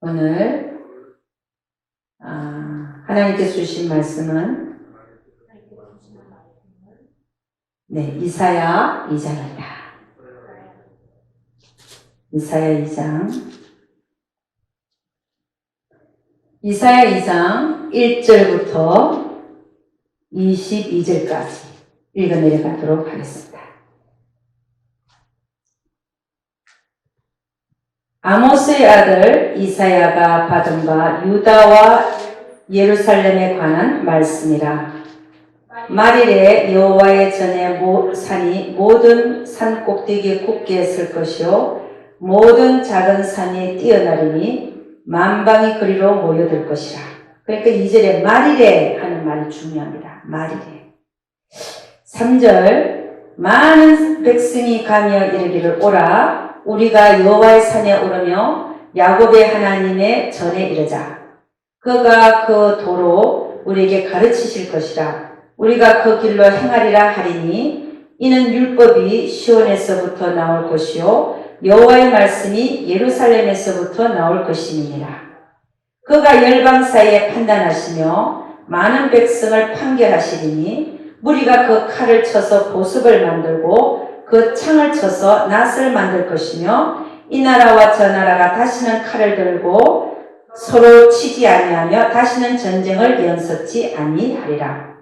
오늘 하나님께서 주신 말씀은 이사야 2장입니다. 이사야 2장 1절부터 22절까지 읽어 내려가도록 하겠습니다. 아모스의 아들 이사야가 받은 바 유다와 예루살렘에 관한 말씀이라. 말일에 여호와의 전에 산이 모든 산 꼭대기에 굳게 설 것이요 모든 작은 산이 뛰어나리니 만방의 거리로 모여들 것이라. 그러니까 2절에 말일에 하는 말이 중요합니다. 말일에. 3절 많은 백성이 가며 이르기를 오라 우리가 여호와의 산에 오르며 야곱의 하나님의 전에 이르자. 그가 그 도로 우리에게 가르치실 것이라. 우리가 그 길로 행하리라 하리니 이는 율법이 시온에서부터 나올 것이요 여호와의 말씀이 예루살렘에서부터 나올 것임이니라. 그가 열방 사이에 판단하시며 많은 백성을 판결하시리니 무리가 그 칼을 쳐서 보습을 만들고 그 창을 쳐서 낫을 만들 것이며 이 나라와 저 나라가 다시는 칼을 들고 서로 치지 아니하며 다시는 전쟁을 연습지 아니하리라.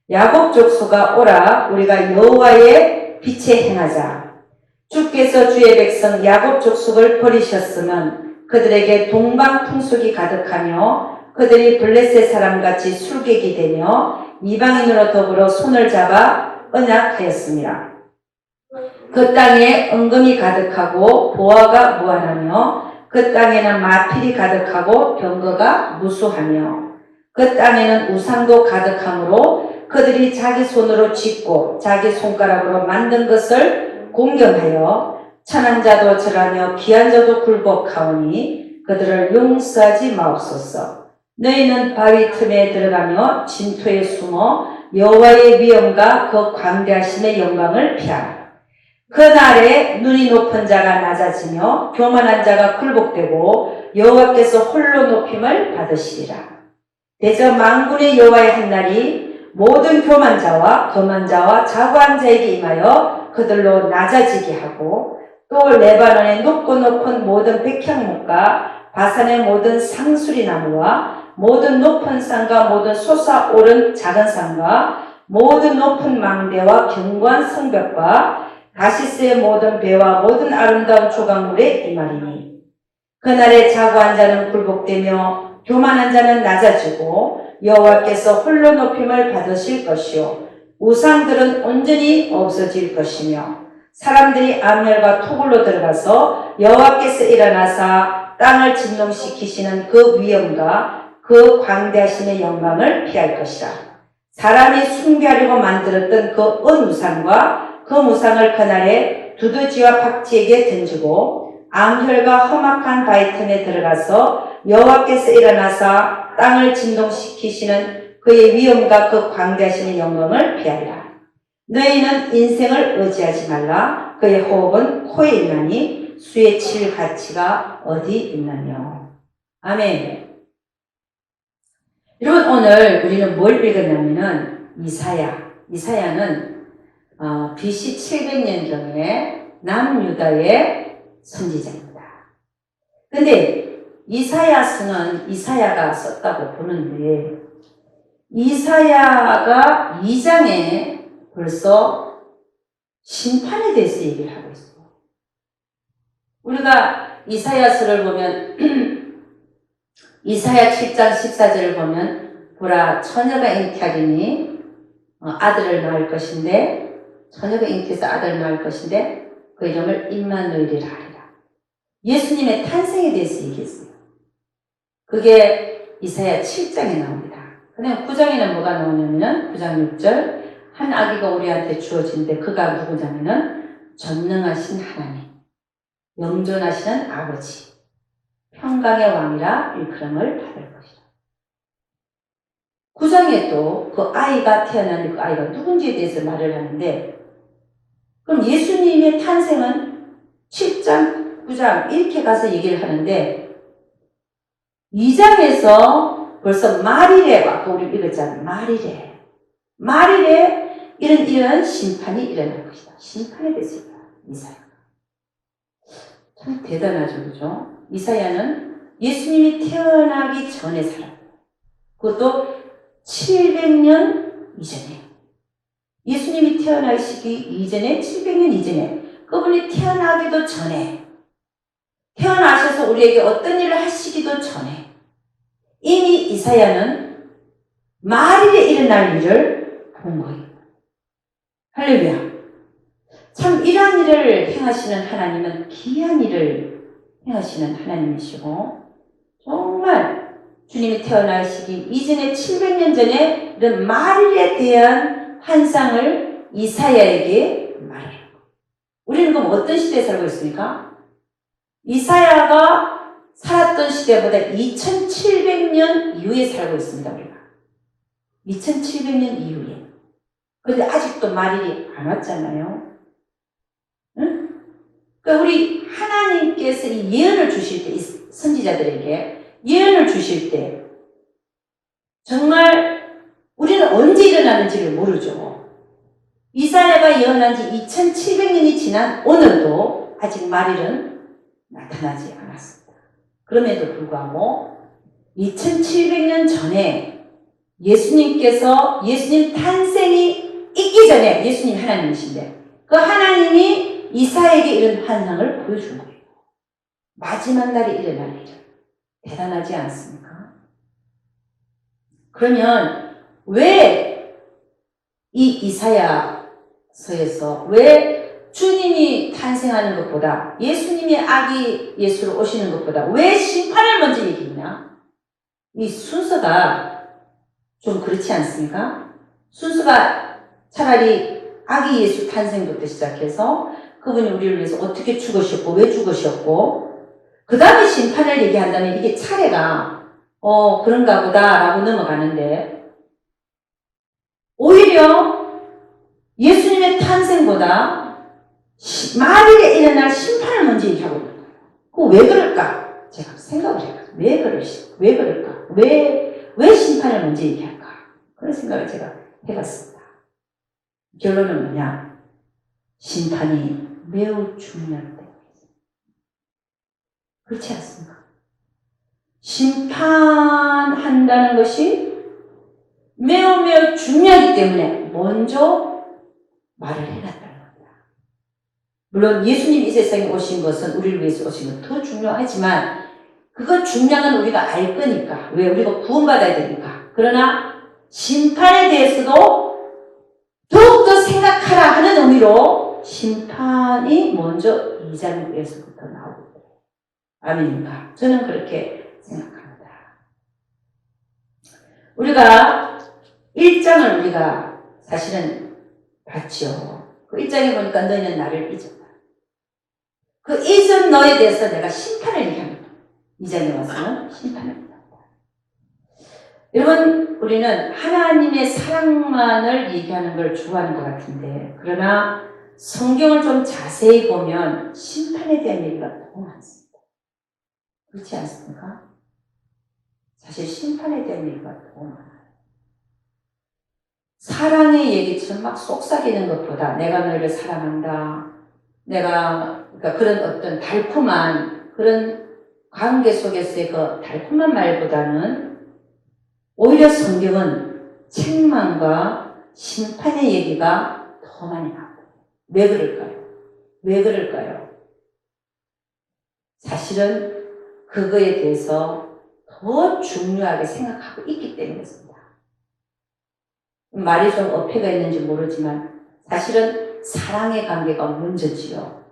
야곱 족속아 오라 우리가 여호와의 빛에 행하자. 주께서 주의 백성 야곱 족속을 버리셨으면 그들에게 동방 풍속이 가득하며 그들이 블레셋 사람같이 술객이 되며 이방인으로 더불어 손을 잡아 언약하였습니다. 그 땅에 은금이 가득하고 보화가 무한하며 그 땅에는 마필이 가득하고 병거가 무수하며 그 땅에는 우상도 가득하므로 그들이 자기 손으로 짓고 자기 손가락으로 만든 것을 공경하여 천한 자도 절하며 귀한 자도 굴복하오니 그들을 용서하지 마옵소서. 너희는 바위 틈에 들어가며 진토에 숨어 여호와의 위엄과 그 광대하심의 영광을 피하라. 그날에 눈이 높은 자가 낮아지며 교만한 자가 굴복되고 여호와께서 홀로 높임을 받으시리라. 대저 만군의 여호와의 한날이 모든 교만자와 거만자와 자고한 자에게 임하여 그들로 낮아지게 하고 또 레바논의 높고 높은 모든 백향목과 바산의 모든 상수리 나무와 모든 높은 산과 모든 솟아오른 작은 산과 모든 높은 망대와 견고한 성벽과 다시스의 모든 배와 모든 아름다운 조각물에 임하리니 그날에 자고한 자는 굴복되며 교만한 자는 낮아지고 여호와께서 홀로 높임을 받으실 것이요 우상들은 온전히 없어질 것이며 사람들이 암열과 토굴로 들어가서 여호와께서 일어나사 땅을 진동시키시는 그 위엄과 그 광대하심의 영광을 피할 것이라. 사람이 숭배하려고 만들었던 그 은우상과 그 무상을 그날에 두더지와 박쥐에게 던지고 암혈과 험악한 바위 틈에 들어가서 여호와께서 일어나사 땅을 진동시키시는 그의 위엄과 그 광대하심의 영광을 피하리라. 너희는 인생을 의지하지 말라. 그의 호흡은 코에 있나니 수에 칠 가치가 어디 있느냐. 아멘. 여러분 오늘 우리는 뭘 읽었냐면은 이사야는 BC 700년경에 남유다의 선지자입니다. 근데 이사야서는 이사야가 썼다고 보는데 이사야가 2장에 벌써 심판에 대해서 얘기를 하고 있어요. 우리가 이사야서를 보면 이사야 7장 14절을 보면 보라 처녀가 잉태하리니 아들을 낳을 것인데 처녀가 잉태해서 아들을 낳을 것인데 그 이름을 임마누엘이라 하리라. 예수님의 탄생에 대해서 얘기했어요. 그게 이사야 7장에 나옵니다. 그다음 9장에는 뭐가 나오냐면 9장 6절 한 아기가 우리한테 주어진데 그가 누구냐면은 전능하신 하나님, 영존하시는 아버지, 평강의 왕이라 일컬음을 받을 것이다. 9장에 또 그 아이가 태어난 그 아이가 누군지에 대해서 말을 하는데 그럼 예수님의 탄생은 7장, 9장 이렇게 가서 얘기를 하는데 2장에서 벌써 말일에, 아까 우리 읽었잖아요. 말일에 이런 심판이 일어날 것이다. 심판에 대해서 이사야. 참 대단하죠, 그죠? 이사야는 예수님이 태어나기 전에 살았어요. 그것도 700년 이전에. 예수님이 태어나시기 이전에, 700년 이전에, 그분이 태어나기도 전에, 태어나셔서 우리에게 어떤 일을 하시기도 전에, 이미 이사야는 말일에 일어날 일을 본 거예요. 할렐루야. 참 이러한 일을 행하시는 하나님은 귀한 일을 행하시는 하나님이시고, 정말 주님이 태어나시기 이전에 700년 전에 이런 말일에 대한 환상을 이사야에게 말하라고. 우리는 그럼 어떤 시대에 살고 있습니까? 이사야가 살았던 시대보다 2700년 이후에 살고 있습니다, 우리가. 2700년 이후에. 그런데 아직도 말일이 안 왔잖아요. 응? 그러니까 우리 하나님께서 이 예언을 주실 때, 이 선지자들에게 예언을 주실 때, 정말 우리는 언제 일어나는지를 모르죠. 이사야가 예언한 지 2700년이 지난 오늘도 아직 말일은 나타나지 않았습니다. 그럼에도 불구하고 2700년 전에 예수님 탄생이 있기 전에, 예수님 하나님이신데 그 하나님이 이사야에게 이런 환상을 보여준 거예요. 마지막 날에 일어날 일을. 대단하지 않습니까? 그러면 왜 이 이사야서에서 왜 주님이 탄생하는 것보다, 예수님이 아기 예수로 오시는 것보다 왜 심판을 먼저 얘기했냐? 이 순서가 좀 그렇지 않습니까? 순서가 차라리 아기 예수 탄생부터 시작해서 그분이 우리를 위해서 어떻게 죽으셨고 왜 죽으셨고 그 다음에 심판을 얘기한다면 이게 차례가 그런가 보다라고 넘어가는데, 오히려 예수님의 탄생보다 말일에 일어날 심판을 먼저 얘기하고 있는 거예요. 그거 왜 그럴까? 제가 생각을 해요. 왜 그럴까? 왜 심판을 먼저 얘기할까? 그런 생각을 제가 해봤습니다. 결론은 뭐냐? 심판이 매우 중요하기 때문에. 그렇지 않습니까? 심판한다는 것이 매우 중요하기 때문에 먼저 말을 해놨다는 겁니다. 물론 예수님 이 세상에 오신 것은 우리를 위해서 오신 것 더 중요하지만 그거 중요한 건 우리가 알 거니까. 왜? 우리가 구원받아야 되니까. 그러나 심판에 대해서도 더욱더 생각하라 하는 의미로 심판이 먼저 2장에서부터 나오고 있어요. 아멘입니까? 저는 그렇게 생각합니다. 우리가 1장을 우리가 사실은 봤죠. 그 1장에 보니까 너희는 나를 잊었다. 그 잊은 너에 대해서 내가 심판을 얘기합니다. 2장에 와서는 심판을 얘기합니다. 여러분, 우리는 하나님의 사랑만을 얘기하는 걸 좋아하는 것 같은데, 그러나 성경을 좀 자세히 보면 심판에 대한 얘기가 너무 많습니다. 그렇지 않습니까? 사실 심판에 대한 얘기가 너무 많아요. 사랑의 얘기처럼 막 속삭이는 것보다 내가 너희를 사랑한다. 그러니까 그런 어떤 달콤한 그런 관계 속에서의 그 달콤한 말보다는 오히려 성경은 책망과 심판의 얘기가 더 많이 나와요. 왜 그럴까요? 사실은 그거에 대해서 더 중요하게 생각하고 있기 때문이었습니다. 말이 좀 어폐가 있는지 모르지만 사실은 사랑의 관계가 먼저지요.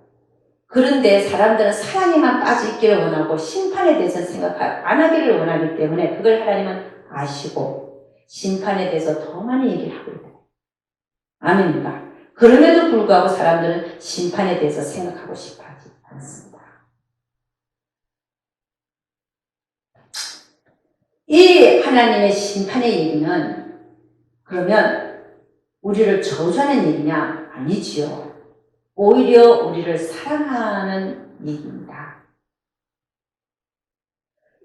그런데 사람들은 사랑에만 빠져 있기를 원하고 심판에 대해서는 생각 안 하기를 원하기 때문에 그걸 하나님은 아시고 심판에 대해서 더 많이 얘기를 하고 있다. 아멘입니다. 그럼에도 불구하고 사람들은 심판에 대해서 생각하고 싶어 하지 않습니다. 이 하나님의 심판의 얘기는 그러면 우리를 저주하는 얘기냐? 아니지요. 오히려 우리를 사랑하는 얘기입니다.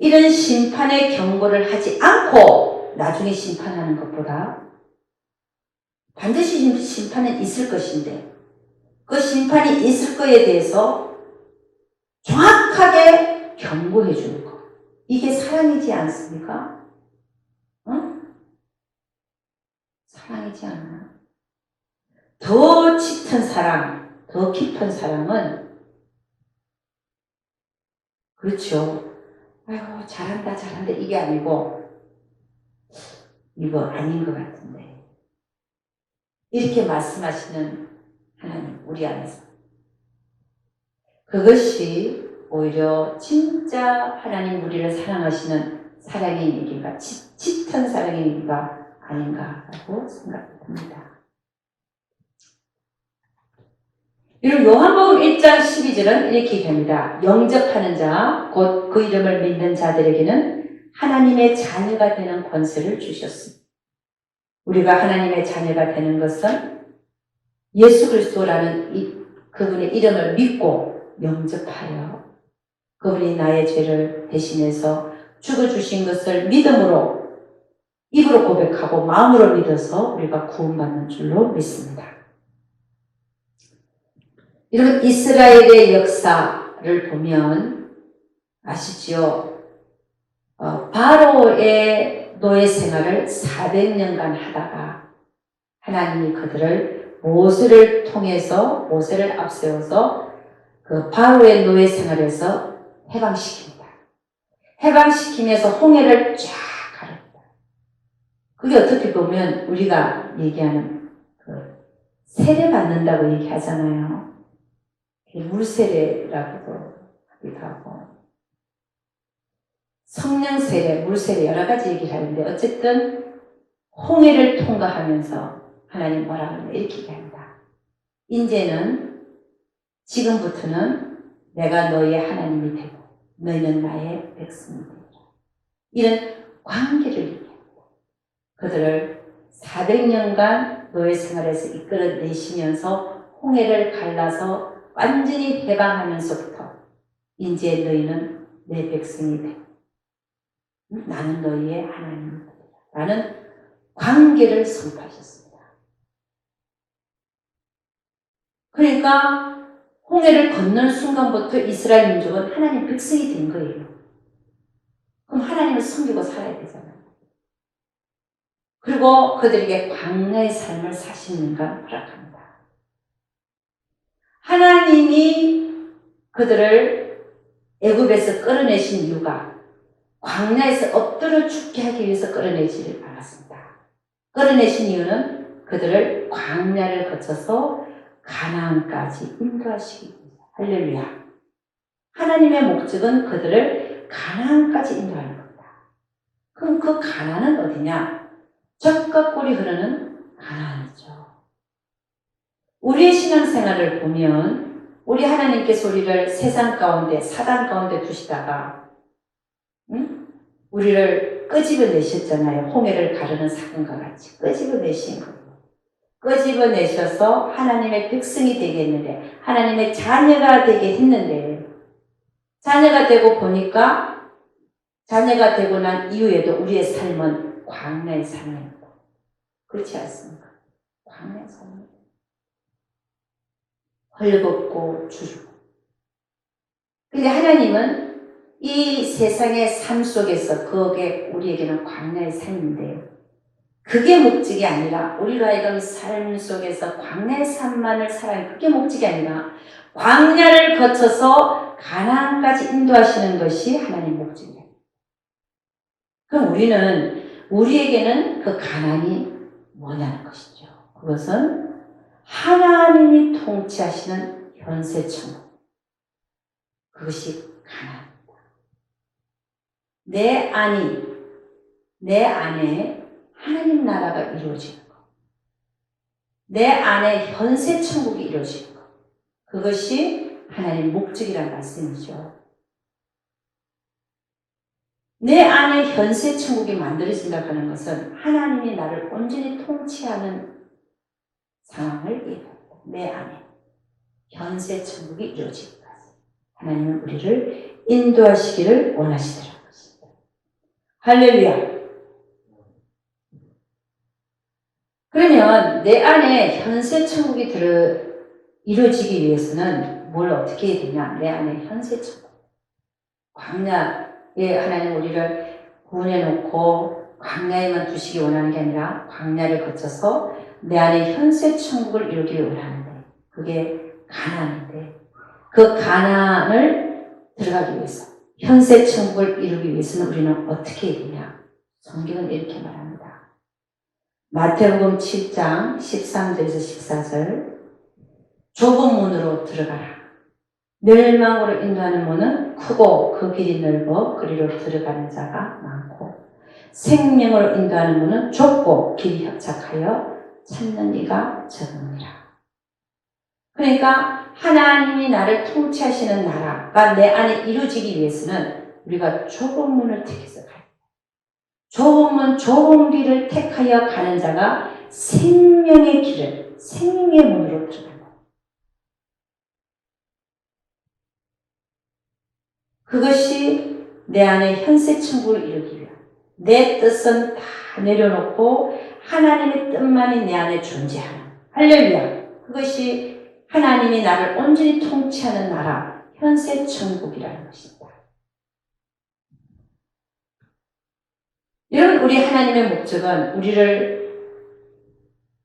이런 심판의 경고를 하지 않고 나중에 심판하는 것보다 반드시 심판은 있을 것인데 그 심판이 있을 거에 대해서 정확하게 경고해 주는 것. 이게 사랑이지 않습니까? 응? 사랑이지 않아요. 더 짙은 사랑, 더 깊은 사랑은 그렇죠. 아이고 잘한다 잘한다 이게 아니고 이거 아닌 것 같은데 이렇게 말씀하시는 하나님 우리 안에서 그것이 오히려 진짜 하나님 우리를 사랑하시는 사랑의 얘기가 짙은 사랑의 얘기가 아닌가라고 생각합니다. 그리고 요한복음 1장 12절은 이렇게 얘기합니다. 영접하는 자, 곧 그 이름을 믿는 자들에게는 하나님의 자녀가 되는 권세를 주셨습니다. 우리가 하나님의 자녀가 되는 것은 예수 그리스도라는 그분의 이름을 믿고 영접하여 그분이 나의 죄를 대신해서 죽어주신 것을 믿음으로 입으로 고백하고 마음으로 믿어서 우리가 구원받는 줄로 믿습니다. 이런 이스라엘의 역사를 보면 아시지요? 바로의 노예 생활을 400년간 하다가 하나님이 그들을 모세를 통해서 모세를 앞세워서 그 바로의 노예 생활에서 해방시킵니다. 해방시키면서 홍해를 쫙 가릅니다. 그게 어떻게 보면 우리가 얘기하는 그 세례받는다고 얘기하잖아요. 물세례라고도 하기도 하고 성령 세례, 물세례 여러 가지 얘기를 하는데 어쨌든 홍해를 통과하면서 하나님 뭐라 하면 이렇게 얘기합니다. 이제는 지금부터는 내가 너희의 하나님이 되고 너희는 나의 백성이 되리라. 이런 관계를 얘기합니다. 그들을 400년간 노예 생활에서 이끌어내시면서 홍해를 갈라서 완전히 해방하면서부터 이제 너희는 내 백성이 되고 나는 너희의 하나님이 되리라. 라는 관계를 선포하셨습니다. 그러니까 홍해를 건너는 순간부터 이스라엘 민족은 하나님 백성이 된 거예요. 그럼 하나님을 섬기고 살아야 되잖아요. 그리고 그들에게 광야의 삶을 40년간 허락합니다. 하나님이 그들을 애굽에서 끌어내신 이유가 광야에서 엎드려 죽게 하기 위해서 끌어내지를 않았습니다. 끌어내신 이유는 그들을 광야를 거쳐서 가나안까지 인도하시기 위해서. 할렐루야. 하나님의 목적은 그들을 가나안까지 인도하는 겁니다. 그럼 그 가나안은 어디냐? 젖과 꿀이 흐르는 가나안이죠. 우리의 신앙생활을 보면 우리 하나님께서 우리를 세상 가운데 사단 가운데 두시다가 우리를 끄집어내셨잖아요. 홍해를 가르는 사건과 같이 끄집어내신 거예요. 끄집어내셔서 하나님의 백성이 되게 했는데 하나님의 자녀가 되게 했는데 자녀가 되고 보니까 자녀가 되고 난 이후에도 우리의 삶은 광야의 삶입니다. 그렇지 않습니까? 광야의 삶입니다. 헐겁고 주르고. 근데 하나님은 이 세상의 삶 속에서 그게 우리에게는 광야의 삶인데 그게 목적이 아니라 우리로 하여금 삶 속에서 광야의 삶만을 살아야 그게 목적이 아니라 광야를 거쳐서 가나안까지 인도하시는 것이 하나님 목적이에요. 그럼 우리에게는 그 가나안이 뭐냐는 것이죠. 그것은 하나님이 통치하시는 현세천국. 그것이 가나안입니다. 내 안에 하나님 나라가 이루어지는 것. 내 안에 현세천국이 이루어지는 것. 그것이 하나님 목적이라는 말씀이죠. 내 안에 현세천국이 만들어진다고 하는 것은 하나님이 나를 온전히 통치하는 상황을 얘기합니다. 내 안에 현세천국이 이루어지는 것. 하나님은 우리를 인도하시기를 원하시더라고요. 할렐루야. 그러면 내 안에 현세 천국이 이루어지기 위해서는 뭘 어떻게 해야 되냐? 내 안에 현세 천국. 광야에 하나님 우리를 구원해 놓고 광야에만 두시기 원하는 게 아니라 광야를 거쳐서 내 안에 현세 천국을 이루기를 원하는데, 그게 가나안인데, 그 가나안을 들어가기 위해서, 현세 천국을 이루기 위해서는 우리는 어떻게 해야 되냐? 성경은 이렇게 말합니다. 마태복음 7장 13절에서 14절, 좁은 문으로 들어가라. 멸망으로 인도하는 문은 크고 그 길이 넓어 그리로 들어가는 자가 많고, 생명으로 인도하는 문은 좁고 길이 협착하여 찾는 이가 적으니라. 그러니까 하나님이 나를 통치하시는 나라가 내 안에 이루어지기 위해서는 우리가 좁은 문을 택해서 가야 돼요. 좁은 문, 좁은 길을 택하여 가는 자가 생명의 길을, 생명의 문으로 들어간다. 그것이 내 안에 현세 천국을 이루기 위한, 내 뜻은 다 내려놓고 하나님의 뜻만이 내 안에 존재하는, 할렐루야. 그것이 하나님이 나를 온전히 통치하는 나라, 현세 천국이라는 것입니다. 여러분, 우리 하나님의 목적은 우리를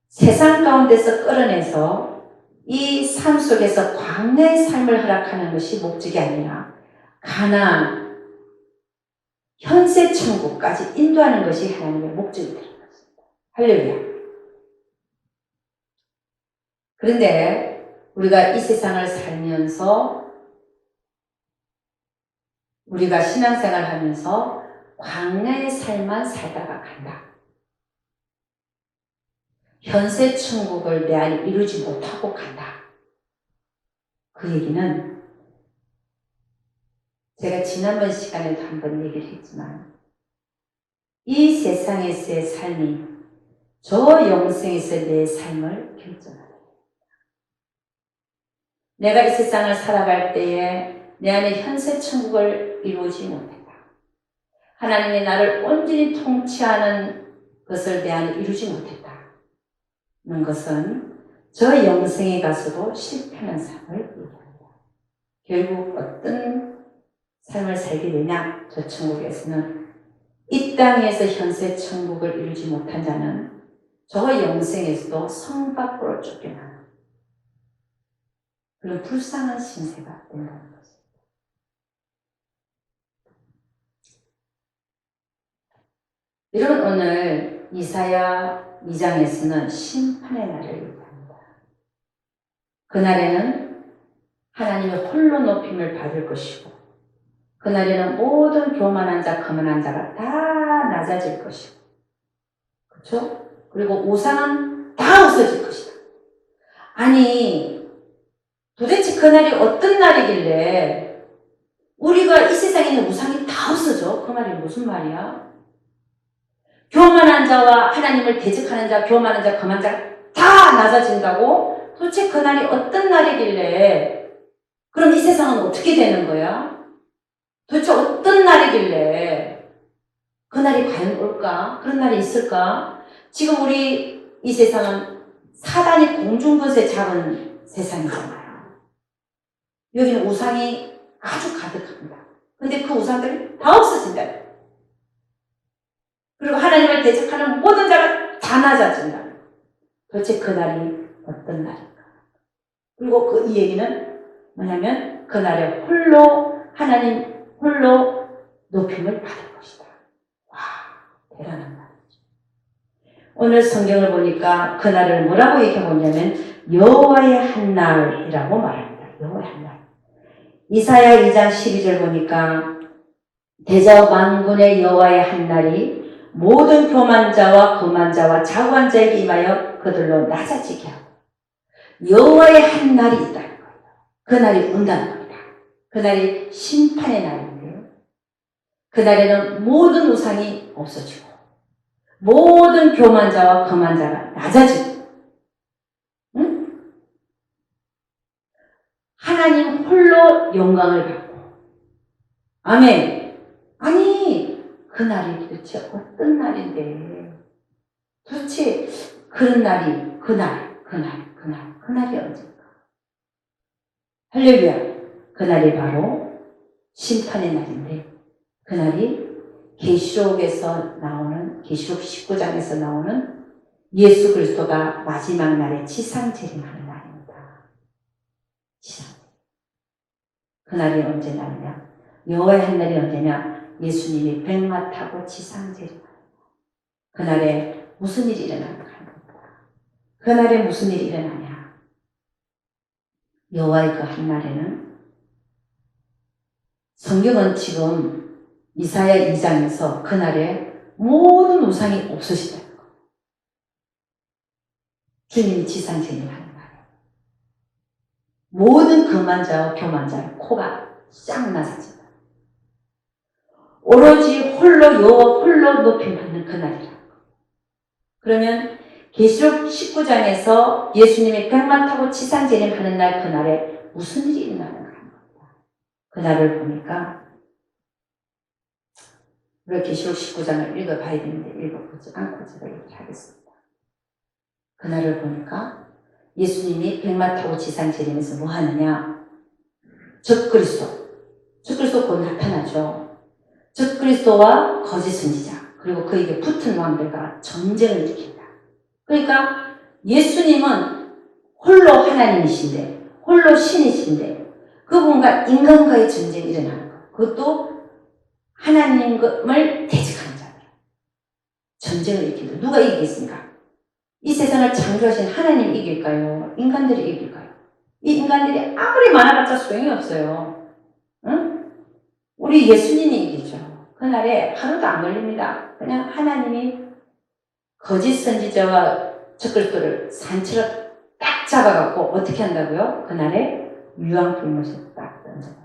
세상 가운데서 끌어내서 이 삶 속에서 광야의 삶을 허락하는 것이 목적이 아니라 가나안, 현세 천국까지 인도하는 것이 하나님의 목적이 되는 것입니다. 할렐루야. 그런데 우리가 이 세상을 살면서, 우리가 신앙생활 하면서 광야의 삶만 살다가 간다. 현세 천국을 내 안에 이루지 못하고 간다. 그 얘기는 제가 지난번 시간에도 한번 얘기를 했지만, 이 세상에서의 삶이 저 영생에서 내 삶을 결정합니다. 내가 이 세상을 살아갈 때에 내 안에 현세 천국을 이루지 못했다. 하나님이 나를 온전히 통치하는 것을 내 안에 이루지 못했다는 것은 저 영생에 가서도 실패하는 삶을 얘기합니다. 결국 어떤 삶을 살게 되냐? 저 천국에서는 이 땅에서 현세 천국을 이루지 못한 자는 저 영생에서도 성 밖으로 쫓겨나는 그런 불쌍한 신세가 된다는 것입니다. 여러분, 오늘 이사야 2장에서는 심판의 날을 얘기합니다. 그날에는 하나님의 홀로 높임을 받을 것이고, 그날에는 모든 교만한 자, 거만한 자가 다 낮아질 것이고, 그렇죠? 그리고 우상은 다 없어질 것이다. 아니, 도대체 그날이 어떤 날이길래 우리가 이 세상에 있는 우상이 다 없어져? 그 말이 무슨 말이야? 교만한 자와 하나님을 대적하는 자, 교만한 자, 거만한 자가 다 낮아진다고? 도대체 그날이 어떤 날이길래? 그럼 이 세상은 어떻게 되는 거야? 도대체 어떤 날이길래 그날이 과연 올까? 그런 날이 있을까? 지금 우리 이 세상은 사단이 공중분세 잡은 세상이잖아요. 여기는 우상이 아주 가득합니다. 근데 그 우상들이 다 없어진다. 그리고 하나님을 대적하는 모든 자가 다 낮아진다. 도대체 그날이 어떤 날일까? 그리고 이 얘기는 뭐냐면 그날에 홀로 하나님 홀로 높임을 받을 것이다. 와, 대단한 말이죠. 오늘 성경을 보니까 그날을 뭐라고 얘기해보냐면 여호와의 한 날이라고 말합니다. 여호와의 한 날. 이사야 2장 12절 보니까 대저 만군의 여호와의 한 날이 모든 교만 자와 거만 자와 자고한 자에게 임하여 그들로 낮아지게 하고, 여호와의 한 날이 있다는 거예요. 그날이 온다는 겁니다. 그날이 심판의 날인데요. 그날에는 모든 우상이 없어지고 모든 교만 자와 거만 자가 낮아지고, 응? 하나님 홀로 영광을 받고. 아멘. 아니, 그날이 도대체 어떤 날인데, 도대체 그런 날이, 그날이 언제일까? 할렐루야. 그날이 바로 심판의 날인데, 그날이 계시록에서 나오는, 계시록 19장에서 나오는 예수 그리스도가 마지막 날에 지상재림하는 날입니다. 지상재림. 그날이 언제 나느냐? 여호와의 한 날이 언제냐? 예수님이 백마 타고 지상재림하는 날. 그날에 무슨 일이 일어나는가 하는 겁니다. 그날에 무슨 일이 일어나냐? 여호와의 그 한 날에는 성경은 지금 이사야 2장에서 그날에 모든 우상이 없어진다는 거예요. 주님이 지상재림하는 날에 모든 거만자와 교만자의 코가 싹 나서진다. 오로지 홀로 여호와 홀로 높임받는 그날이라. 그러면 계시록 19장에서 예수님이 백마 타고 지상재림하는 날 그날에 무슨 일이 일어나는가 하는 겁니다. 그날을 보니까 우리가 계시록 19장을 읽어봐야 되는데 읽어보지 않고 제가 얘기를 하겠습니다. 그날을 보니까 예수님이 백마 타고 지상재림해서 뭐 하느냐? 적그리스도 곧 나타나죠. 적그리스도와 거짓 선지자 그리고 그에게 붙은 왕들과 전쟁을 일으킨다. 그러니까 예수님은 홀로 하나님이신데 홀로 신이신데 그분과 인간과의 전쟁이 일어나는 것. 그것도 하나님을 대적하는 자들. 전쟁을 일으킨다. 누가 이기겠습니까? 이 세상을 창조하신 하나님이 이길까요? 인간들이 이길까요? 이 인간들이 아무리 많아봤자 소용이 없어요. 응? 우리 예수님이 이기죠. 그날에 하루도 안 걸립니다. 그냥 하나님이 거짓 선지자와 적그리스도를 산채로 딱 잡아갖고 어떻게 한다고요? 그날에 유황불못에 딱 던져요.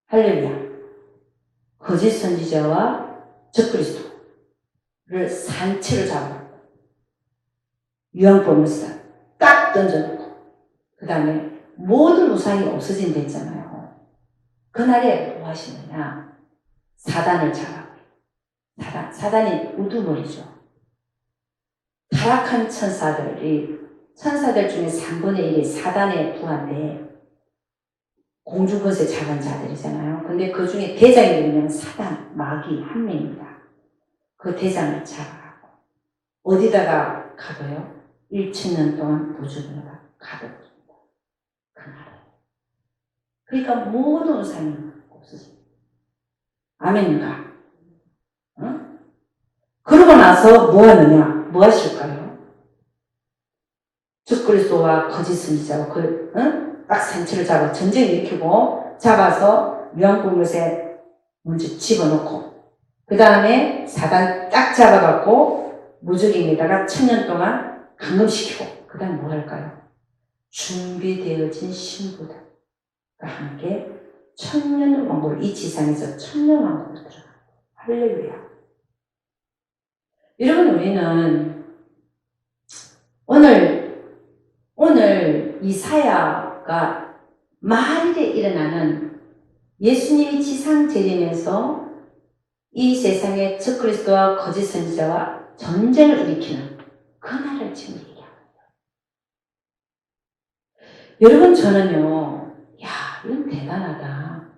할렐루야. 거짓 선지자와 적그리스도를 산채로 잡아갖고 유황불못에 딱 던져놓고 그 다음에 모든 우상이 없어진다 했잖아요. 그날에 뭐 하시느냐? 사단을 잡아버려요. 사단이 우두머리죠. 타락한 천사들 중에 3분의 1이 사단에 부한데 공중권세 작은 자들이잖아요. 근데 그 중에 대장이 누구냐면 사단, 마귀 한 명입니다. 그 대장을 잡아가고 어디다가 가둬요? 1,000년 동안 무주군으로 가둬줍니다. 그날에. 그러니까 모든 우상이 없어집니다. 아멘인가? 응? 그러고 나서 뭐 하느냐? 뭐 하실까요? 적그리스도와 거짓 선지자와 딱 산채를 잡아 전쟁을 일으키고 잡아서 유황불못에 먼저 집어넣고 그 다음에 사단 딱 잡아갖고 무적인에다가 1,000년 동안 감금시키고 그 다음 뭐 할까요? 준비되어진 신부들과 함께 1,000년 왕국을 이 지상에서 1,000년 왕국으로 들어갑니다. 할렐루야. 여러분 우리는 오늘 이사야가 말일에 일어나는 예수님이 지상 재림에서 이 세상의 적그리스도와 거짓 선지자와 전쟁을 일으키는 그날을 지금 얘기합니다. 여러분 저는요, 이건 대단하다.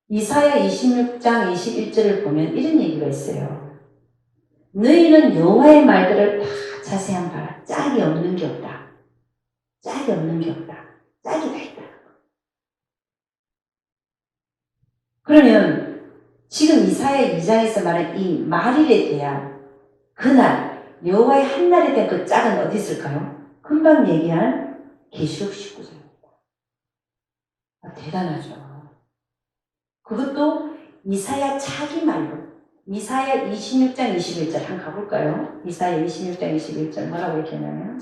이사야 26장 21절을 보면 이런 얘기가 있어요. 너희는 여호와의 말들을 다 자세한 봐라. 짝이 없는 게 없다. 짝이 없는 게 없다. 짝이 다 있다. 그러면 지금 이사야 2장에서 말한 이 말일에 대한 그날 여호와의 한날에 대한 그 짝은 어디 있을까요? 금방 얘기한 계시록 19장입니다. 대단하죠. 그것도 이사야 자기 말로 이사야 26장 21절 한번 가볼까요? 이사야 26장 21절 뭐라고 얘기하냐면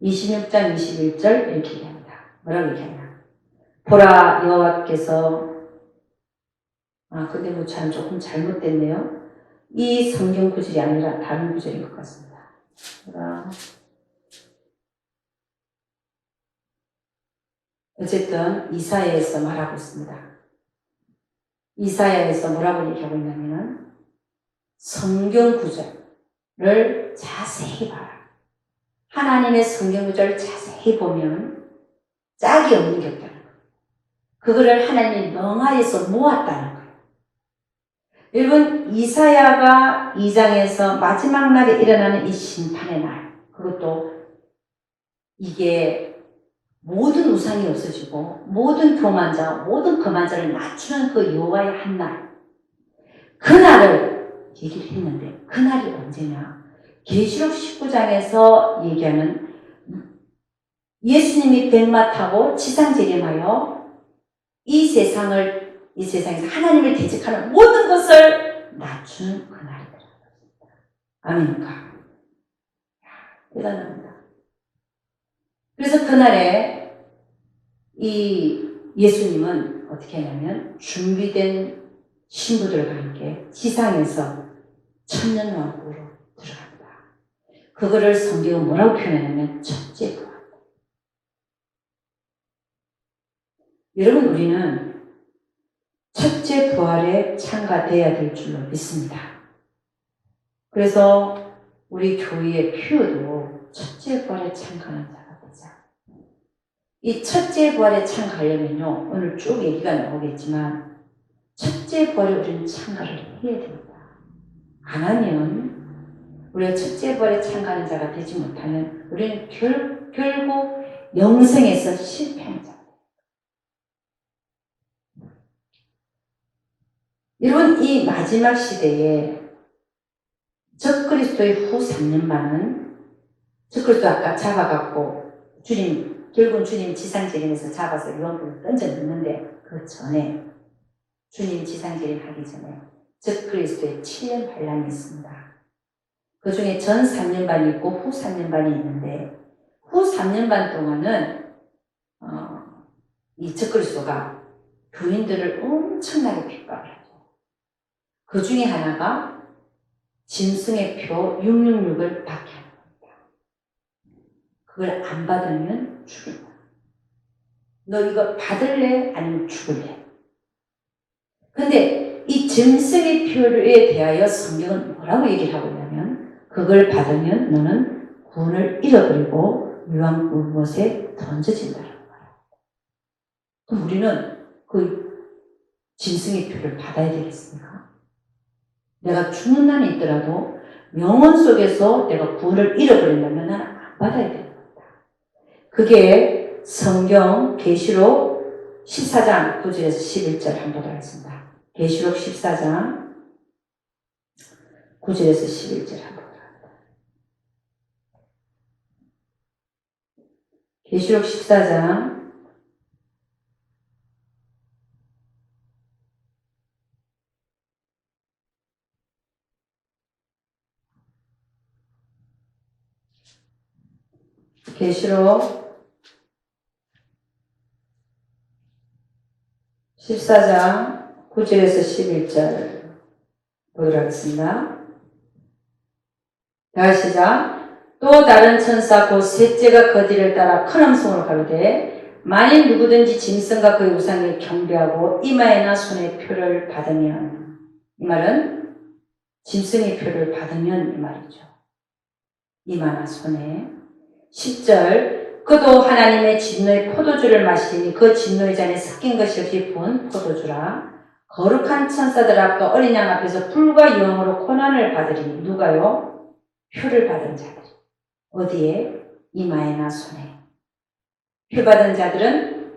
26장 21절 이렇게 얘기합니다. 뭐라고 얘기하냐? 보라 여호와께서 근데 뭐 참 조금 잘못됐네요. 이 성경 구절이 아니라 다른 구절인 것 같습니다. 어쨌든 이사야에서 말하고 있습니다. 이사야에서 뭐라고 얘기하고 있냐면 성경 구절을 자세히 봐라. 하나님의 성경 구절을 자세히 보면 짝이 없는 게 없다는 거예요. 그거를 하나님이 명하에서 모았다는 거예요. 여러분, 이사야가 2장에서 마지막 날에 일어나는 이 심판의 날, 그것도 이게 모든 우상이 없어지고 모든 교만자, 모든 거만자를 낮추는 그 여호와의 한 날, 그날을 얘기를 했는데 그날이 언제냐? 계시록 19장에서 얘기하는 예수님이 백마 타고 지상재림하여 이 세상에서 하나님을 대적하는 모든 것을 낮추는 그날이더라. 아멘입니까? 대단합니다. 그래서 그날에 이 예수님은 어떻게 하냐면 준비된 신부들과 함께 지상에서 천년왕국으로 들어갑니다. 그거를 성경은 뭐라고 표현하냐면 첫째 부활. 여러분, 우리는 첫째 부활에 참가돼야 될 줄로 믿습니다. 그래서 우리 교회의 표어도 첫째 부활에 참가하는 자가 되자. 이 첫째 부활에 참가하려면요, 오늘 쭉 얘기가 나오겠지만 첫째 부활에 우리는 참가를 해야 됩니다. 안 하면 우리가 첫째 부활에 참가하는 자가 되지 못하면 우리는 결국 영생에서 실패하는 자가 됩니다. 여러분, 이 마지막 시대에 적그리스도의 후 3년 반은 적그리스도 아까 잡아갖고 결국은 주님 지상재림에서 잡아서 유황불을 던져넣는데 그 전에 주님 지상재림 하기 전에 적그리스도의 7년 반란이 있습니다. 그 중에 전 3년 반이 있고 후 3년 반이 있는데 후 3년 반 동안은 이 적그리스도가 교인들을 엄청나게 핍박을 하죠. 그 중에 하나가 짐승의 표 666을 받게 하는 겁니다. 그걸 안 받으면 죽인다. 너 이거 받을래? 아니면 죽을래? 근데 이 짐승의 표에 대하여 성경은 뭐라고 얘기를 하고 있냐면 그걸 받으면 너는 구원을 잃어버리고 유황불못에 던져진다는 거예요. 그럼 우리는 그 짐승의 표를 받아야 되겠습니까? 내가 죽는 날이 있더라도 영혼 속에서 내가 구원을 잃어버린다면 나는 안 받아야 되는 겁니다. 그게 성경 계시록 14장 9절에서 11절 한번 보도록 하겠습니다. 계시록 14장 9절에서 11절 한번 보도록 합니다. 계시록 14장 14장 9절에서 11절 보도록 하겠습니다. 다시 시작. 또 다른 천사 곧 셋째가 거지를 따라 큰 음성으로 가로되 만일 누구든지 짐승과 그의 우상에 경배하고 이마에나 손에 표를 받으면, 이 말은 짐승의 표를 받으면 이 말이죠. 이마나 손에. 10절 그도 하나님의 진노의 포도주를 마시니 그 진노의 잔에 섞인 것이 없이 부은 포도주라. 거룩한 천사들 앞과 어린 양 앞에서 불과 유황으로 고난을 받으리니. 누가요? 표를 받은 자들. 어디에? 이마에나 손에. 표 받은 자들은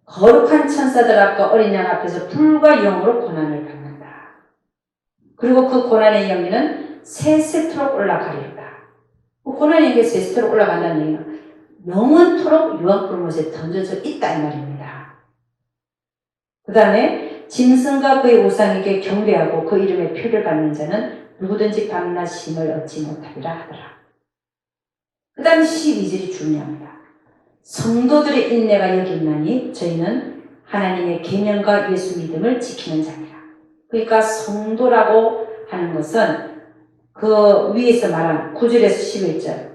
거룩한 천사들 앞과 어린 양 앞에서 불과 유황으로 고난을 받는다. 그리고 그 고난의 영리는 세세토록 올라가리로다. 그 고난의 영리가 세세토록 올라간다는 얘기는 영원토록 유황불못에 던져져 있다 이 말입니다. 그 다음에 짐승과 그의 우상에게 경배하고 그 이름의 표를 받는 자는 누구든지 밤낮 쉼을 얻지 못하리라 하더라. 그 다음 12절이 중요합니다. 성도들의 인내가 여기 있나니 저희는 하나님의 계명과 예수 믿음을 지키는 자니라. 그러니까 성도라고 하는 것은 그 위에서 말한 9절에서 11절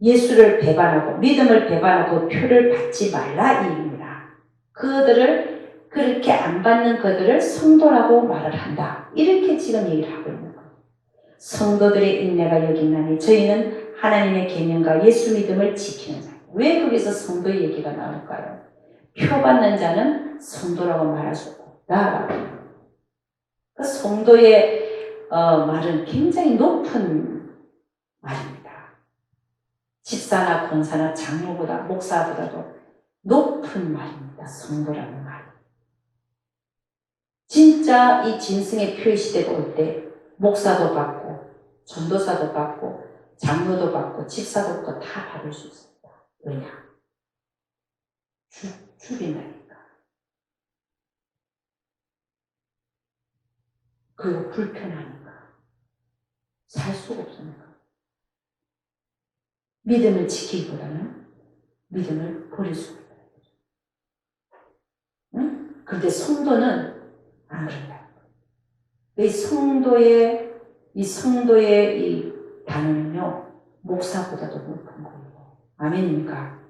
예수를 배반하고 믿음을 배반하고 표를 받지 말라 이 얘기입니다. 그들을 그렇게 안 받는 그들을 성도라고 말을 한다. 이렇게 지금 얘기를 하고 있는 거예요. 성도들의 인내가 여기 있나니 저희는 하나님의 계명과 예수 믿음을 지키는 자. 왜 거기서 성도의 얘기가 나올까요? 표 받는 자는 성도라고 말할 수 없다. 그 성도의 말은 굉장히 높은 말입니다. 집사나 권사나 장로보다 목사보다도 높은 말입니다. 성도라는 말. 진짜 이 짐승의 표의 시대가 올 때 목사도 받고 전도사도 받고 장로도 받고 집사도 받고 다 받을 수 있습니다. 왜냐? 죽인다니까. 그리고 불편하니까. 살 수가 없으니까. 믿음을 지키기보다는 믿음을 버릴 수가 있다. 응? 그런데 성도는 안 그런다. 이 성도의 이 단어는요, 목사보다도 높은 거예요. 아멘입니까?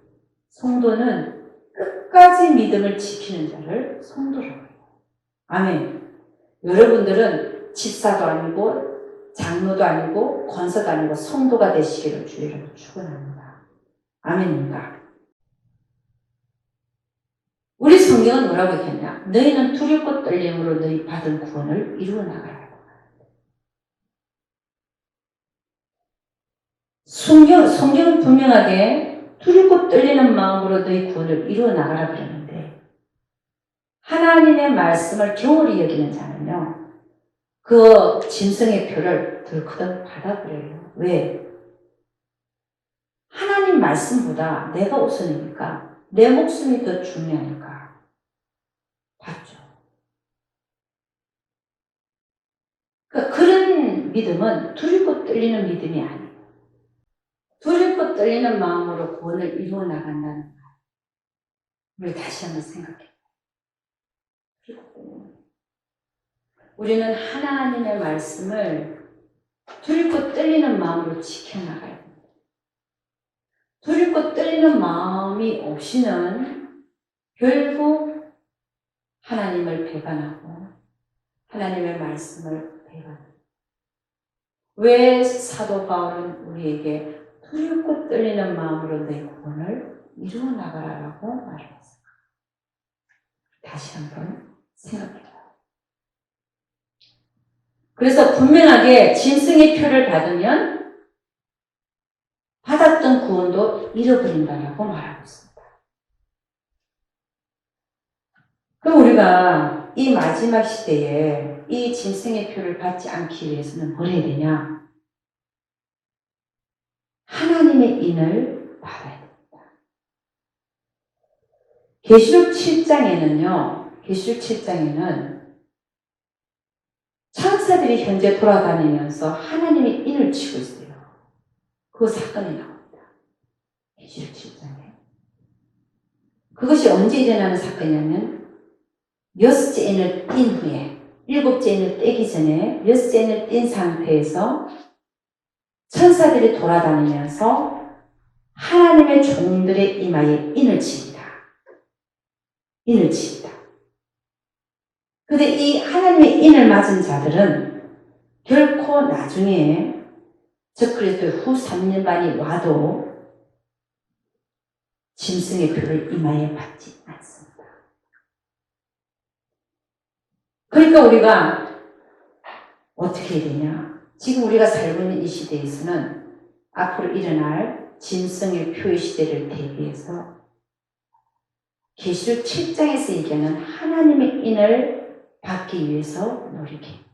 성도는 끝까지 믿음을 지키는 자를 성도라고 해요. 아멘. 여러분들은 집사도 아니고 장로도 아니고 권사도 아니고 성도가 되시기를 주의로 축원합니다. 아멘입니까? 우리 성경은 뭐라고 했냐? 너희는 두렵고 떨림으로 너희 받은 구원을 이루어 나가라고. 성경은 분명하게 두렵고 떨리는 마음으로 너희 구원을 이루어 나가라 그러는데 하나님의 말씀을 경홀히 여기는 자는요, 그 짐승의 표를 덜커덕 받아버려요. 왜? 하나님 말씀보다 내가 우선이니까, 내 목숨이 더 중요하니까 받죠. 그러니까 그런 믿음은 두렵고 떨리는 믿음이 아니에요. 두렵고 떨리는 마음으로 구원을 이루어 나간다는 말. 우리 다시 한번 생각해요. 우리는 하나님의 말씀을 두렵고 떨리는 마음으로 지켜나가야 됩니다. 두렵고 떨리는 마음이 없이는 결국 하나님을 배반하고 하나님의 말씀을 배반합니다. 왜 사도 바울은 우리에게 두렵고 떨리는 마음으로 내 구원을 이루어 나가라라고 말을 했을까? 다시 한번 생각해봐요. 그래서 분명하게 짐승의 표를 받으면 받았던 구원도 잃어버린다라고 말하고 있습니다. 그럼 우리가 이 마지막 시대에 이 짐승의 표를 받지 않기 위해서는 뭘 해야 되냐? 하나님의 인을 받아야 됩니다. 계시록 7장에는 천사들이 현재 돌아다니면서 하나님의 인을 치고 있어요. 그 사건이 나옵니다. 계시록 7장에. 그것이 언제 일어나는 사건이냐면 여섯째 인을 띈 후에, 일곱째 인을 떼기 전에 여섯째 인을 띈 상태에서 천사들이 돌아다니면서 하나님의 종들의 이마에 인을 칩니다. 인을 칩니다. 그런데 이 하나님의 인을 맞은 자들은 결코 나중에 적그리스도의 후 3년 반이 와도 짐승의 표를 이마에 받지 않습니다. 그러니까 우리가 어떻게 해야 되냐? 지금 우리가 살고 있는 이 시대에서는 앞으로 일어날 짐승의 표의 시대를 대비해서 계시록 7장에서 얘기하는 하나님의 인을 받기 위해서 노력해.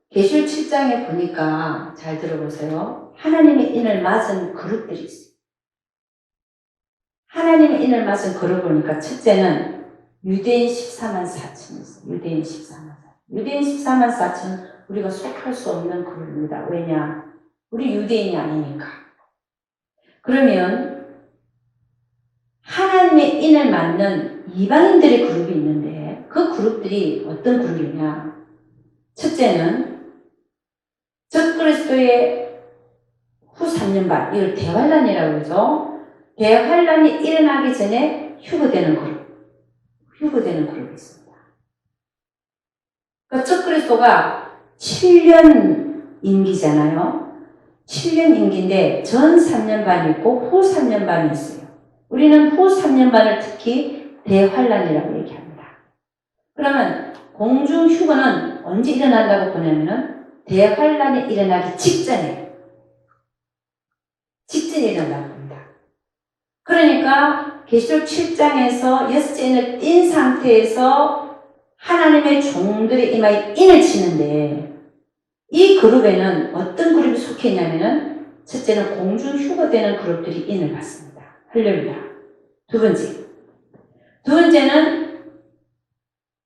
계시록 7장에 보니까 잘 들어보세요. 하나님의 인을 맞은 그룹들이 있어요. 하나님의 인을 맞은 그룹 보니까 첫째는 유대인 14만 4천 있어요. 유대인 14만 4천. 유대인 14만 4천 우리가 속할 수 없는 그룹입니다. 왜냐? 우리 유대인이 아니니까. 그러면 하나님의 인을 맞는 이방인들의 그룹이 있는데 그 그룹들이 어떤 그룹이냐? 첫째는 적그리스도의 후 3년 반, 이걸 대환란이라고 그러죠. 대환란이 일어나기 전에 휴거되는 그룹. 휴거되는 그룹이 있습니다. 그러니까 첫 그리스도가 7년 임기잖아요. 7년 임기인데 전 3년 반이 있고 후 3년 반이 있어요. 우리는 후 3년 반을 특히 대환란이라고 얘기합니다. 그러면 공중 휴거는 언제 일어난다고 보냐면은 대환란이 일어나기 직전에 일어난다고 봅니다. 그러니까 계시록 7장에서 6인을 띈 상태에서 하나님의 종들의 이마에 인을 치는데 이 그룹에는 어떤 그룹이 속해 있냐면은 첫째는 공중 휴거되는 그룹들이 인을 받습니다. 할렐루야. 두 번째는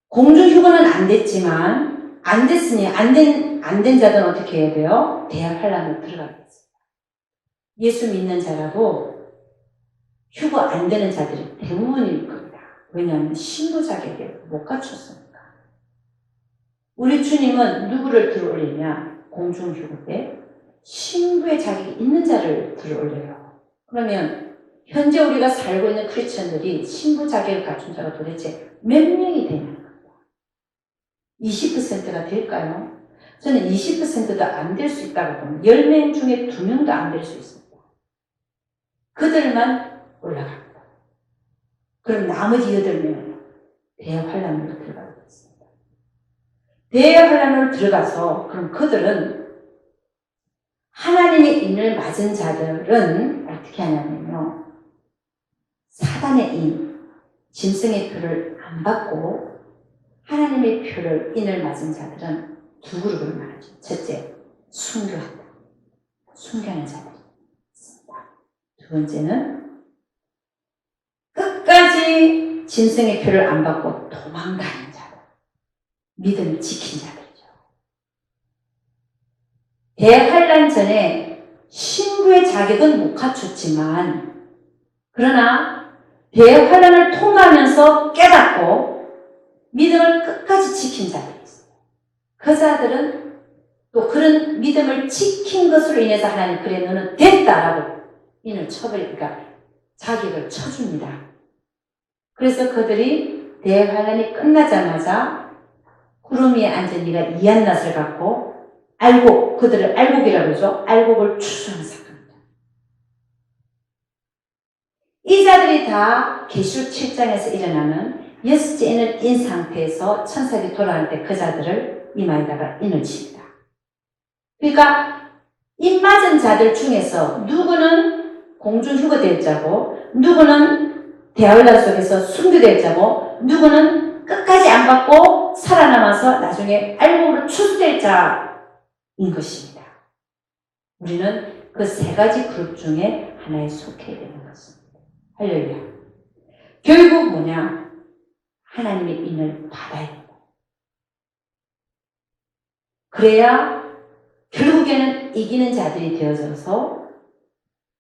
공중 휴거는 안 됐지만 안 됐으니 안 된 자들은 어떻게 해야 돼요? 대환란으로 들어가겠습니다. 예수 믿는 자라도 휴거 안 되는 자들이 대부분일 겁니다. 왜냐하면 신부 자격을 못 갖췄으니까. 우리 주님은 누구를 들어올리냐? 공중 휴거 때 신부의 자격이 있는 자를 들어올려요. 그러면 현재 우리가 살고 있는 크리스천들이 신부 자격을 갖춘 자가 도대체 몇 명이 되냐는 겁니다. 20%가 될까요? 저는 20%도 안 될 수 있다고 봅니다. 10명 중에 2명도 안 될 수 있습니다. 그들만 올라갑니다. 그럼 나머지 8명은 대환란으로 들어가겠습니다. 대환란으로 들어가서 그럼 그들은 하나님의 인을 맞은 자들은 어떻게 하냐면요. 사단의 인, 짐승의 표를 안 받고 하나님의 표를 인을 맞은 자들은 두 그룹으로 나누죠. 첫째, 순교한다. 순교하는 자들이 있습니다. 두 번째는 끝까지 짐승의 표를 안 받고 도망가는 자들. 믿음을 지킨 자들이죠. 대환란 전에 신부의 자격은 못 갖췄지만 그러나 대환란을 통과하면서 깨닫고 믿음을 끝까지 지킨 자들이 있어요. 그 자들은 또 그런 믿음을 지킨 것으로 인해서 하나님 그래 너는 됐다라고 인을 쳐버리니까 자격을 쳐줍니다. 그래서 그들이 대환란이 끝나자마자 구름 위에 앉은 이가 이한낫을 갖고 그들을 알곡이라고 그러죠. 알곡을 추수하는 사건입니다. 이 자들이 다 계시록 7장에서 일어나는 6째 인을 인 상태에서 천사들이 돌아갈 때 그 자들을 이마에다가 인을 칩니다. 그러니까 인 맞은 자들 중에서 누구는 공중 휴거될 자고 누구는 대환란 속에서 순교될 자고 누구는 끝까지 안 받고 살아남아서 나중에 알곡으로 추수될 자인 것입니다. 우리는 그 세 가지 그룹 중에 하나에 속해야 되는 것입니다. 할렐루야. 결국 뭐냐? 하나님의 인을 받아야 된다. 그래야 결국에는 이기는 자들이 되어져서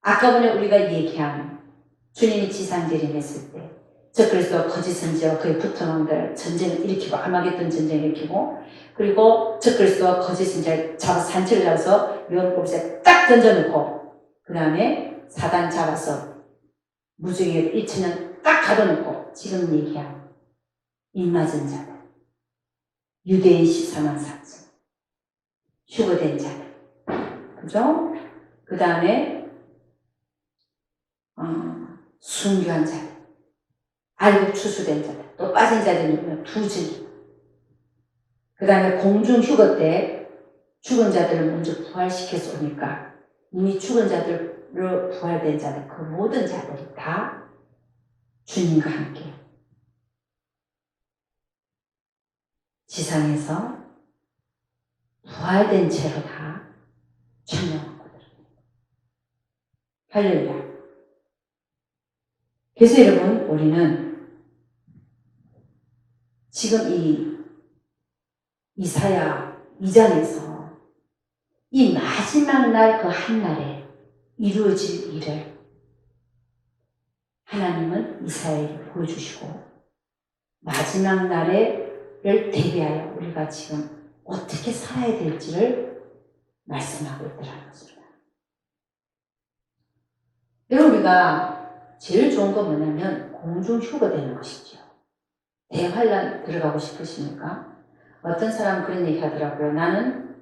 아까 전에 우리가 얘기한 주님이 지상재림했을 때 적그리스도와 거짓 선지자와 그의 붙어남들 전쟁을 일으키고 아마겟돈 전쟁을 일으키고 그리고 적그리스도와 거짓 선지자를 산채를 잡아서 요한복음에 딱 던져놓고 그 다음에 사단 잡아서 무중에 1천년 딱 가둬놓고 지금 얘기한 입맞은 자들 유대인 14만 4천 휴거된 자들 그죠? 그 다음에 순교한 자들 알곡 추수된 자들 또 빠진 자들은 두 증인 그 다음에 공중 휴거 때 죽은 자들을 먼저 부활시켜서 오니까 이미 죽은 자들로 부활된 자들 그 모든 자들이 다 주님과 함께 지상에서 부활된 채로 다 천명하거든요. 할렐루야. 그래서 여러분 우리는 지금 이 이사야 2장에서 이 마지막 날 그 한날에 이루어질 일을 하나님은 이사야에게 보여주시고 마지막 날에를 대비하여 우리가 지금 어떻게 살아야 될지를 말씀하고 있더라는 것입니다. 여러분 우리가 제일 좋은 건 뭐냐면 공중 휴거되는 것이죠. 대환란 들어가고 싶으십니까? 어떤 사람은 그런 얘기 하더라고요. 나는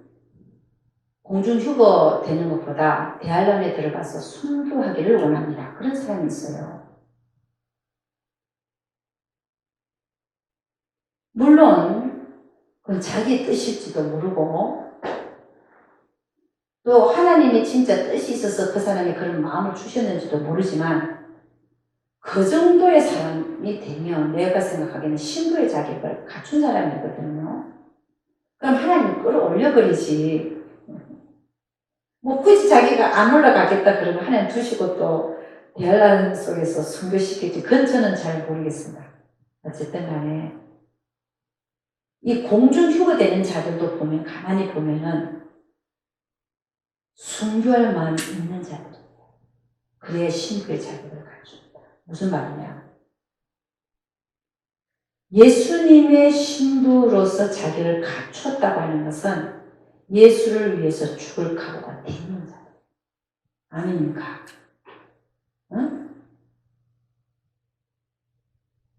공중휴거 되는 것보다 대환란에 들어가서 순교하기를 원합니다. 그런 사람이 있어요. 물론 그건 자기 뜻일지도 모르고 또 하나님의 진짜 뜻이 있어서 그 사람이 그런 마음을 주셨는지도 모르지만 그 정도의 사람이 되면 내가 생각하기에는 신부의 자격을 갖춘 사람이거든요. 그럼 하나님 끌어올려 버리지. 뭐 굳이 자기가 안 올라가겠다 그러면 하나님 두시고 또 대환란 속에서 순교시킬지 그건 저는 잘 모르겠습니다. 어쨌든 간에 이 공중휴거되는 자들도 보면 가만히 보면은 순교할 마음이 있는 자들 그의 신부의 자격을 갖춥니다. 무슨 말이냐? 예수님의 신부로서 자기를 갖췄다고 하는 것은 예수를 위해서 죽을 각오가 되는 자들. 아닙니까? 응?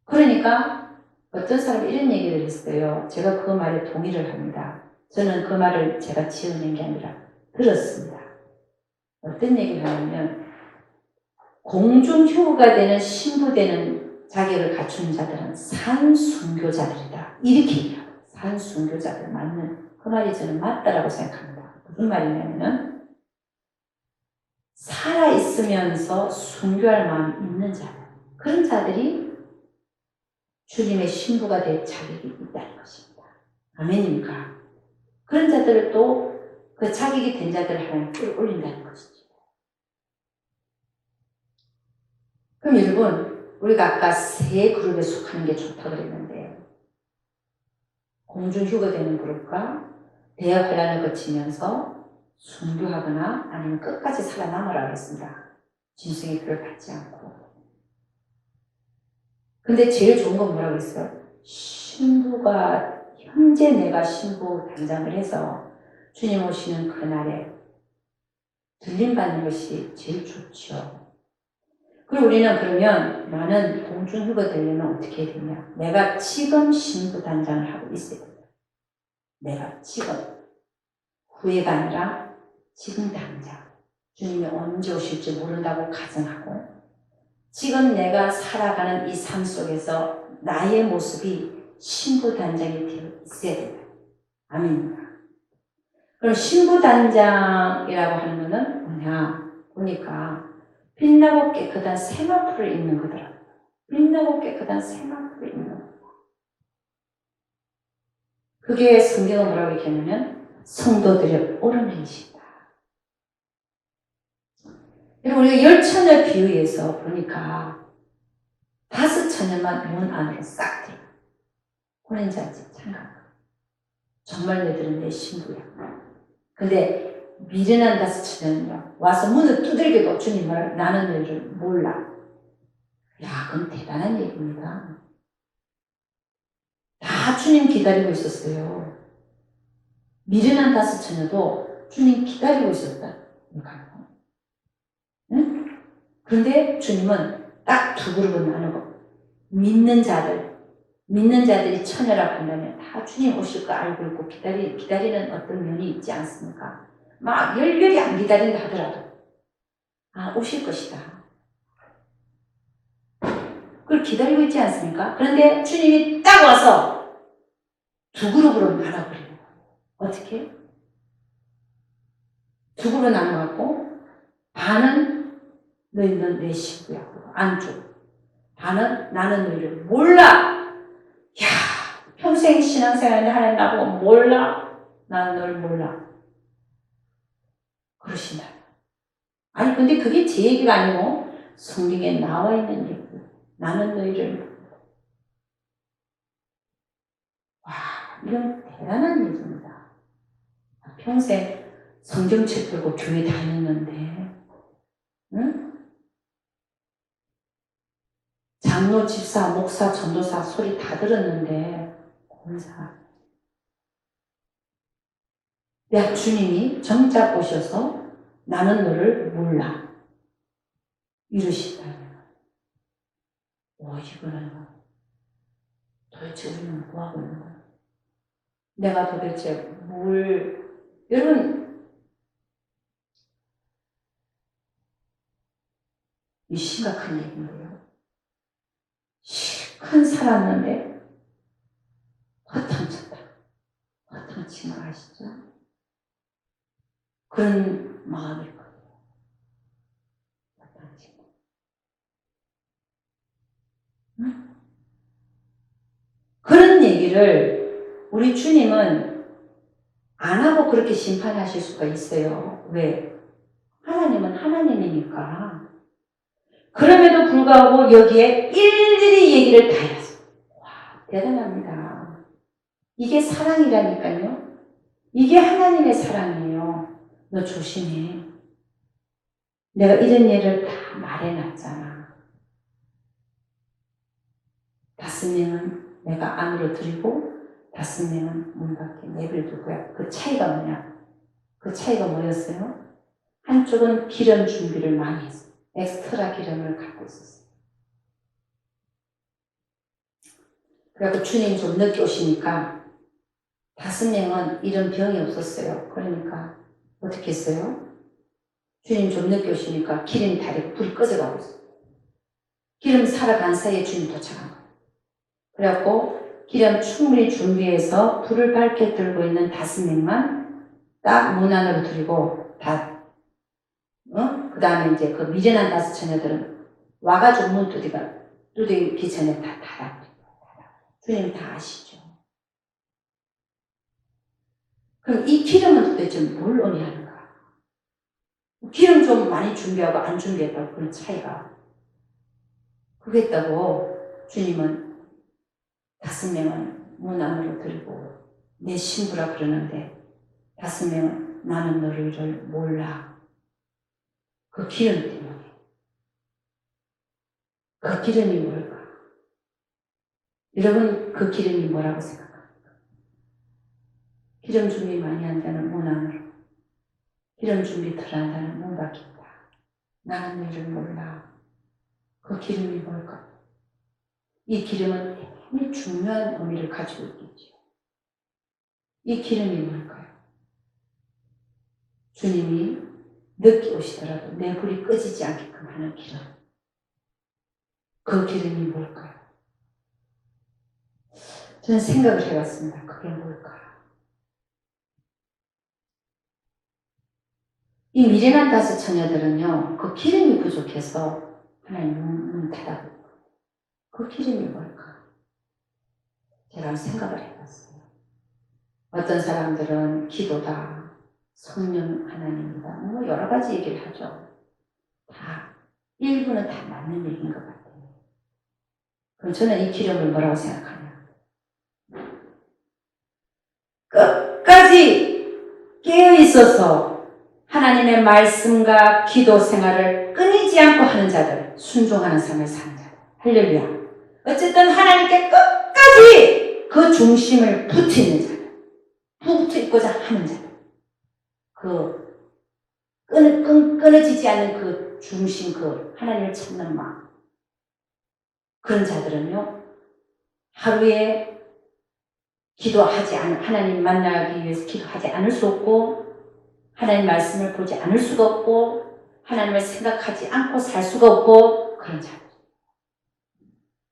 그러니까 어떤 사람이 이런 얘기를 했어요. 제가 그 말에 동의를 합니다. 저는 그 말을 제가 지어낸 게 아니라 들었습니다. 어떤 얘기를 하냐면 공중휴거가 되는 신부되는 자격을 갖춘 자들은 산순교자들이다. 이렇게 얘기해요. 산순교자들 맞는 그 말이 저는 맞다라고 생각합니다. 무슨 말이냐면 살아있으면서 순교할 마음이 있는 자들 그런 자들이 주님의 신부가 될 자격이 있다는 것입니다. 아멘입니까? 그런 자들을 또 그 자격이 된 자들을 하나님 끌어올린다는 것이죠. 그럼 여러분 우리가 아까 세 그룹에 속하는 게 좋다고 그랬는데 공중휴거 되는 그룹과 대환란을 거치면서 순교하거나 아니면 끝까지 살아남으라고 했습니다. 짐승의 피를 받지 않고. 근데 제일 좋은 건 뭐라고 했어요? 신부가 현재 내가 신부 단장을 해서 주님 오시는 그날에 들림받는 것이 제일 좋죠. 그리고 우리는 그러면 나는 공중휴거 되려면 어떻게 해야 되냐? 내가 지금 신부 단장을 하고 있어야 된다. 내가 지금 후회가 아니라 지금 당장 주님이 언제 오실지 모른다고 가정하고 지금 내가 살아가는 이 삶 속에서 나의 모습이 신부 단장이 되어 있어야 된다. 아멘입니다. 그럼 신부 단장이라고 하는 것은 뭐냐? 보니까 빛나고 깨끗한 세마포를 입는 거더라고요. 빛나고 깨끗한 세마포를 입는 거. 그게 성경은 뭐라고 얘기하냐면 성도들의 오른행이시다. 여러분 우리가 열처녀 비유에서 보니까 5처녀만 문 안으로 싹 들어. 혼인잔치 참가. 정말 너희들은 내 신부야. 근데 미련한 5처녀는요 와서 문을 두들겨도 주님 말을 나는 너희를 몰라. 야 그건 대단한 얘기입니다. 다 주님 기다리고 있었어요. 미련한 5처녀도 주님 기다리고 있었다. 응? 그런데 주님은 딱 2그룹을 나누고 믿는 자들이 처녀라고 한다면 다 주님 오실 거 알고 있고 기다리는 어떤 면이 있지 않습니까? 막 열렬히 안 기다린다 하더라도 아 오실 것이다. 그걸 기다리고 있지 않습니까? 그런데 주님이 딱 와서 2그룹으로 나눠버려요. 어떻게? 2그룹으로 나눠갖고 반은 너희는 내 신부야. 안쪽. 반은 나는 너희를 몰라. 야 평생 신앙생활인데 하나님 나보고 몰라. 나는 널 몰라. 그러신다. 아니 근데 그게 제 얘기가 아니고 성경에 나와 있는 얘기. 나는 너희를 몰라. 와 이건 대단한 얘기입니다. 평생 성경책 들고 교회 다녔는데 응? 장로, 집사, 목사, 전도사 소리 다 들었는데 공사. 야 주님이 정작 오셔서 나는 너를 몰라. 이러시다면 이거는 도대체 우리는 뭐하고 있는 거야? 내가 도대체 여러분, 이 심각한 얘기인데요. 실컷 살았는데 허탕쳤다. 허탕친 거 아시죠? 그런 마음일 거예요. 허탕친 거. 응? 그런 얘기를 우리 주님은 안 하고 그렇게 심판하실 수가 있어요. 왜? 하나님은 하나님이니까. 그럼에도 불구하고 여기에 일일이 얘기를 다 해서. 와, 대단합니다. 이게 사랑이라니까요. 이게 하나님의 사랑이에요. 너 조심해. 내가 이런 일을 다 말해놨잖아. 5명은 내가 안으로 들이고 5명은 문 밖에 내버려둘 거야. 그 차이가 뭐냐? 그 차이가 뭐였어요? 한쪽은 기름 준비를 많이 했어요. 엑스트라 기름을 갖고 있었어요. 그래서 주님 좀 늦게 오시니까 5명은 이런 병이 없었어요. 그러니까 어떻게 했어요? 주님 좀 늦게 오시니까 기름이 다 되고 불이 꺼져가고 있어요. 기름 살아간 사이에 주님 도착한 거예요. 그래갖고 기름 충분히 준비해서 불을 밝게 들고 있는 5명만 딱 문 안으로 들이고 그 다음에 이제 그 미련한 5 처녀들은 와가지고 문 두드기 전에 다 닫아버려요. 주님 다 아시죠? 그럼 이 기름은 도대체 뭘 의미하는가? 기름 좀 많이 준비하고 안 준비했다고 그런 차이가. 그랬다고 주님은 5명은 문 안으로 들고 내 신부라 그러는데 5명은 나는 너를 몰라. 그 기름 때문에. 그 기름이 뭘까? 여러분, 그 기름이 뭐라고 생각합니까? 기름 준비 많이 한다는 문 안으로. 기름 준비 덜 한다는 문 밖에 있다. 나는 너를 몰라. 그 기름이 뭘까? 이 기름은 대단히 중요한 의미를 가지고 있겠죠. 이 기름이 뭘까요? 주님이 늦게 오시더라도 내 불이 꺼지지 않게끔 하는 기름. 그 기름이 뭘까요? 저는 생각을 해봤습니다. 그게 뭘까? 이 미련한 5 처녀들은요, 그 기름이 부족해서 하나님 문 닫아버리고. 그 기름이 뭘까? 제가 생각을 해봤어요. 어떤 사람들은 기도다. 성령 하나님이다. 뭐 여러 가지 얘기를 하죠. 다 일부는 다 맞는 얘기인 것 같아요. 그럼 저는 이 기름을 뭐라고 생각하냐? 끝까지 깨어 있어서 하나님의 말씀과 기도 생활을 끊이지 않고 하는 자들, 순종하는 삶을 사는 자들. 할렐루야. 어쨌든 하나님께 끝까지 그 중심을 붙이는 자들, 붙어 있고자 하는 자들. 끊어지지 않는 그 중심, 그 하나님을 찾는 마음. 그런 자들은요, 하루에 기도하지 않은, 하나님 만나기 위해서 기도하지 않을 수 없고, 하나님 말씀을 보지 않을 수가 없고, 하나님을 생각하지 않고 살 수가 없고, 그런 자들.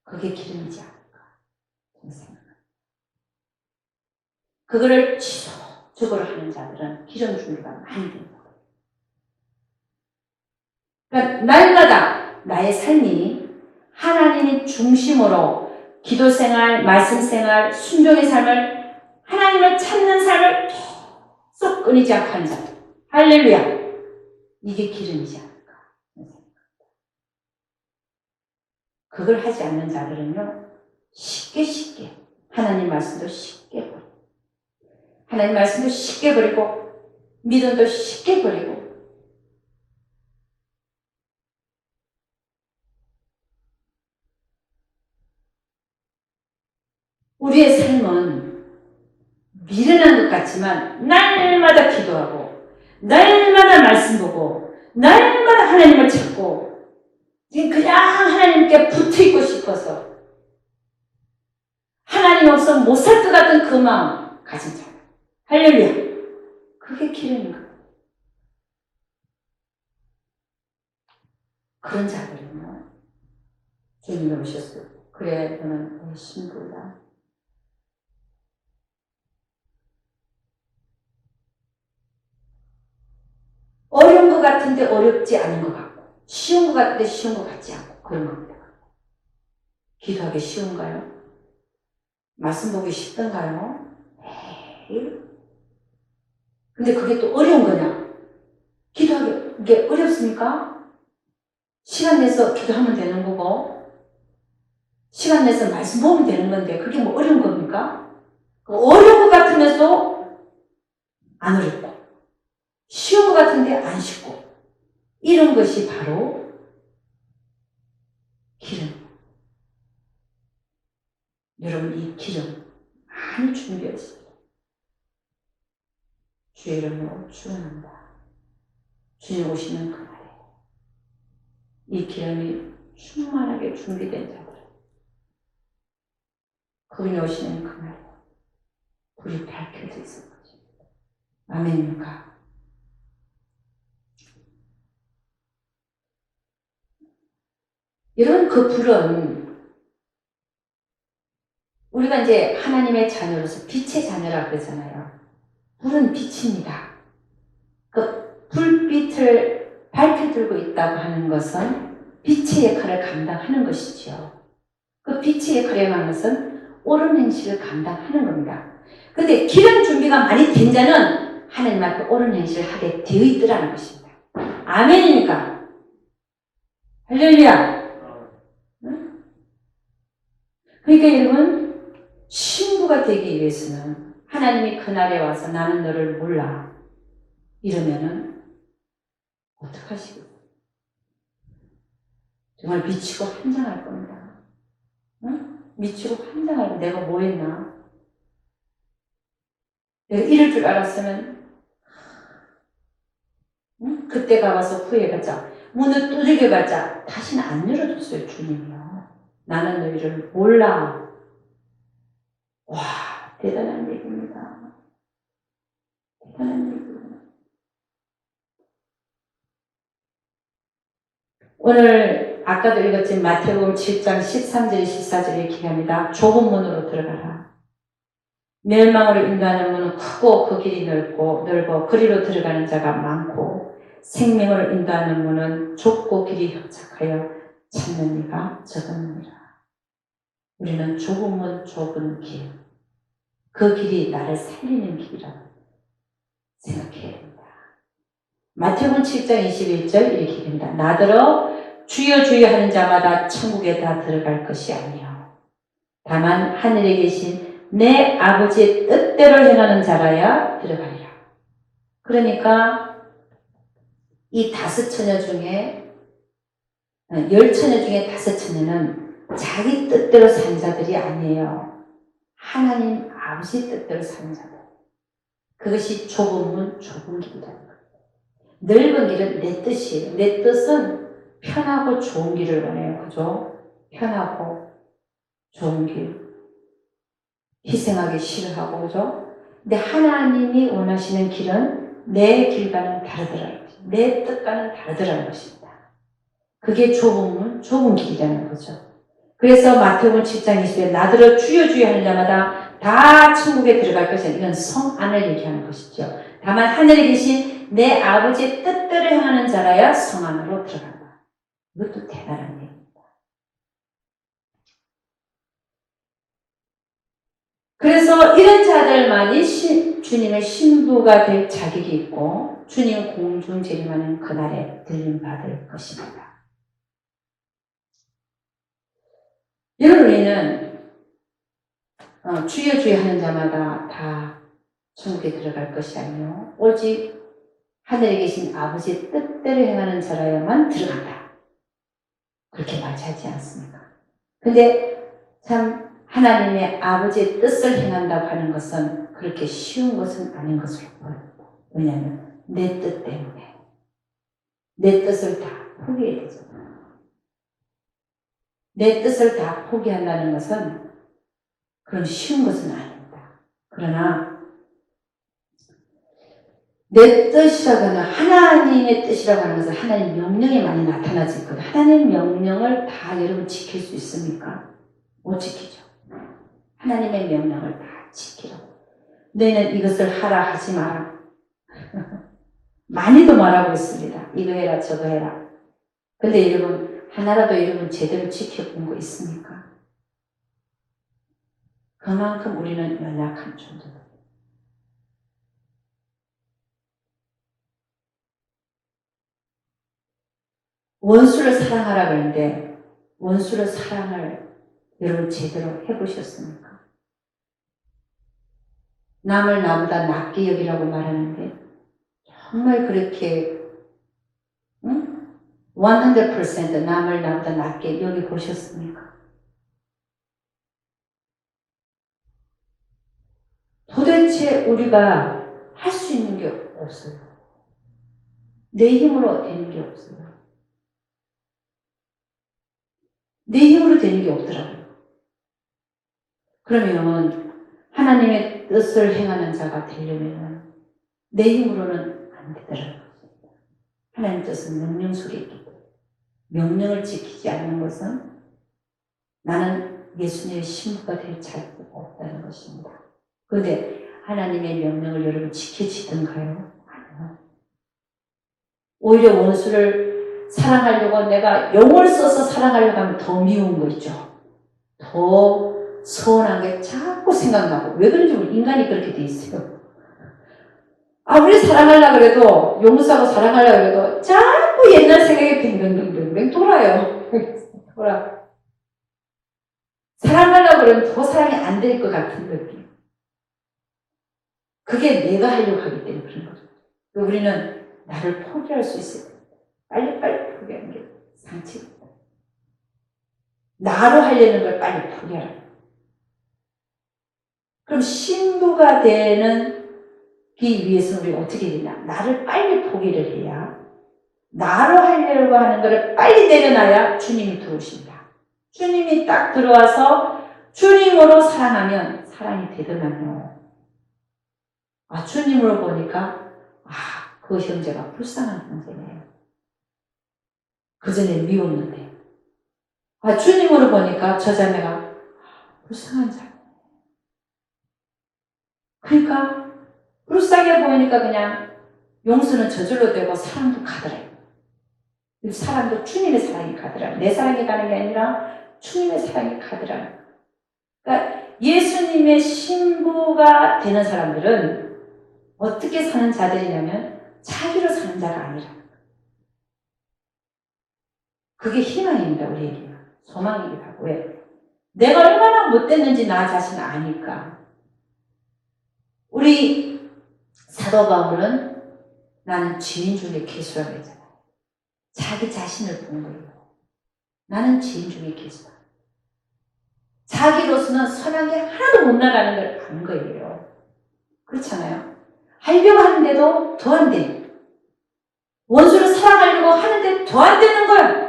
그게 기름이지 않을까, 저는 생각합니다. 그거를 지속적으로 하는 자들은 기름 준비가 많이 됩니다. 그러니까 날마다 나의 삶이 하나님이 중심으로 기도생활, 말씀생활, 순종의 삶을, 하나님을 찾는 삶을 계속 끊이지 않고 하는 자들. 할렐루야. 이게 기름이지 않을까. 그걸 하지 않는 자들은요, 쉽게 하나님 말씀도 쉽게 버리고, 하나님 말씀도 쉽게 버리고, 믿음도 쉽게 버리고, 우리의 삶은 미련한 것 같지만 날마다 기도하고, 날마다 말씀 보고, 날마다 하나님을 찾고, 지금 그냥 하나님께 붙어있고 싶어서 하나님 없으면 못 살 것 같은 그 마음 가진 자. 할렐루야. 그게 기름인 거예요. 그런 자들은요, 주님이 오셨어요. 그래, 너는 내 신부다. 어려운 것 같은데 어렵지 않은 것 같고, 쉬운 것 같은데 쉬운 것 같지 않고, 그런 겁니다. 기도하기 쉬운가요? 말씀 보기 쉽던가요? 에이. 근데 그게 또 어려운 거냐? 기도하기, 이게 어렵습니까? 시간 내서 기도하면 되는 거고, 시간 내서 말씀 보면 되는 건데, 그게 뭐 어려운 겁니까? 어려운 것 같으면서 안 어렵고, 쉬운 것 같은데 안 쉽고, 이런 것이 바로 기름. 여러분, 이 기름 많이 준비했습니다. 주의 이름으로 축원합니다. 주님 오시는 그날에 이 기름이 충만하게 준비된 자들, 그분이 오시는 그날에 불이 밝혀져 있을 것입니다. 아멘입니까? 여러분, 그 불은 우리가 이제 하나님의 자녀로서 빛의 자녀라고 그러잖아요. 불은 빛입니다. 그 불빛을 밝혀들고 있다고 하는 것은 빛의 역할을 감당하는 것이죠. 그 빛의 역할을 하는 것은 옳은 행실을 감당하는 겁니다. 근데 기름 준비가 많이 된 자는 하나님 앞에 옳은 행실을 하게 되어 있더라는 것입니다. 아멘입니까? 할렐루야. 응? 그러니까 여러분, 신부가 되기 위해서는 하나님이 그날에 와서 나는 너를 몰라 이러면은 어떡하시겠어요? 정말 미치고 환장할 겁니다. 응? 미치고 환장할, 내가 뭐 했나? 내가 이럴 줄 알았으면, 응? 그때 가봐서 후회해봤자, 문을 두들겨봤자, 다시는 안 열어줬어요, 주님이요. 나는 너희를 몰라. 와, 대단한 얘기입니다. 대단한 얘기입니다. 오늘 아까도 읽었지만 마태복음 7장 13절 14절에 기합니다. 좁은 문으로 들어가라. 멸망으로 인도하는 문은 크고 그 길이 넓고 그리로 들어가는 자가 많고 생명으로 인도하는 문은 좁고 길이 협착하여 찾는 이가 적으니라. 우리는 좁은 문 좁은 길, 그 길이 나를 살리는 길이라고 생각해야 됩니다. 마태복음 7장 21절 이렇게 됩니다. 나더러 주여 주여 하는 자마다 천국에 다 들어갈 것이 아니요 다만 하늘에 계신 내 아버지의 뜻대로 행하는 자라야 들어가리라. 그러니까 이 5처녀 중에 10처녀 중에 5처녀는 자기 뜻대로 산 자들이 아니에요. 하나님 아버지 뜻대로 사는 자들. 그것이 좁은 문 좁은 길이라는 거예요. 넓은 길은 내 뜻이에요. 내 뜻은 편하고 좋은 길을 원해요. 그죠? 편하고 좋은 길. 희생하기 싫어하고, 그죠? 근데 하나님이 원하시는 길은 내 길과는 다르더라는 것입니다. 내 뜻과는 다르더라는 것입니다. 그게 좁은 문, 좁은 길이라는 거죠. 그래서 마태복음 7장 20에 나더러 주여 주여 하는 자마다 다 천국에 들어갈 것이야. 이건 성 안을 얘기하는 것이죠. 다만 하늘에 계신 내 아버지의 뜻대로 행하는 자라야 성 안으로 들어간다. 이것도 대단한 얘기입니다. 그래서 이런 자들만이 주님의 신부가 될 자격이 있고 주님 공중 재림하는 그날에 들림받을 것입니다. 여러분, 우리는 주여 주여 하는 자마다 다 천국에 들어갈 것이 아니요 오직 하늘에 계신 아버지의 뜻대로 행하는 자라야만 들어간다. 그렇게 말하지 않습니까? 근데 참 하나님의 아버지의 뜻을 행한다고 하는 것은 그렇게 쉬운 것은 아닌 것으로 보입니다. 왜냐하면 내 뜻 때문에 내 뜻을 다 포기해야 되잖아요. 내 뜻을 다 포기한다는 것은 그런 쉬운 것은 아닙니다. 그러나 내 뜻이라고 하는 하나님의 뜻이라고 하는 것은 하나님 명령에 많이 나타나지 있거든요. 하나님 명령을 다 여러분 지킬 수 있습니까? 못 지키죠. 하나님의 명령을 다 지키라고. 너희는 이것을 하라 하지 마라. 많이도 말하고 있습니다. 이거 해라 저거 해라. 근데 여러분 하나라도 여러분 제대로 지켜본 거 있습니까? 그만큼 우리는 연약한 존재다. 원수를 사랑하라 그러는데 원수를 사랑을 여러분 제대로 해보셨습니까? 남을 나보다 낫게 여기라고 말하는데 정말 그렇게 100% 남을 나보다 낫게 여기 보셨습니까? 도대체 우리가 할 수 있는 게 없어요. 내 힘으로 되는 게 없어요. 내 힘으로 되는 게 없더라고요. 그러면 하나님의 뜻을 행하는 자가 되려면 내 힘으로는 안 되더라고요. 하나님의 뜻은 명령 속에 있기 때문에 명령을 지키지 않는 것은 나는 예수님의 신부가 될 자격이 없다는 것입니다. 그런데 하나님의 명령을 여러분 지켜지던가요? 아니요. 오히려 원수를 사랑하려고 내가 영을 써서 사랑하려고 하면 더 미운 거 있죠. 더 서운한 게 자꾸 생각나고. 왜 그런지 우리 인간이 그렇게 돼 있어요. 아무리 사랑하려고 그래도, 용서하고 사랑하려고 그래도 자꾸 옛날 생각이 뱅뱅뱅뱅 돌아요. 돌아. 사랑하려고 그러면 더 사랑이 안 될 것 같은 느낌. 그게 내가 하려고 하기 때문에 그런 거죠. 우리는 나를 포기할 수 있어요. 빨리빨리 포기하는 게 상책입니다. 나로 하려는 걸 빨리 포기하라. 그럼 신부가 되는 기 위해서는 우리가 어떻게 되냐? 나를 빨리 포기를 해야, 나로 하려고 하는 것을 빨리 내려놔야 주님이 들어오십니다. 주님이 딱 들어와서 주님으로 사랑하면 사랑이 되더만요. 아, 주님으로 보니까, 그 형제가 불쌍한 형제네요. 그전에 미웠는데. 주님으로 보니까 저 자매가 불쌍한 자매. 그러니까, 불쌍해 보이니까 그냥 용서는 저절로 되고 사랑도 가더래요. 사랑도 주님의 사랑이 가더라. 내 사랑이 가는 게 아니라 주님의 사랑이 가더라. 그러니까 예수님의 신부가 되는 사람들은 어떻게 사는 자들이냐면 자기로 사는 자가 아니라. 그게 희망입니다, 우리에게. 소망이기도 하고. 왜? 내가 얼마나 못됐는지 나 자신 아니까. 우리 사도 바울은 나는 죄인 중에 괴수라고 했잖아요. 자기 자신을 본 거예요. 나는 죄인 중에 괴수다. 자기로서는 선한 게 하나도 못 나가는 걸 안 거예요. 그렇잖아요. 하려고 하는데도 더 안 돼. 원수를 사랑하려고 하는데 더 안 되는 거야.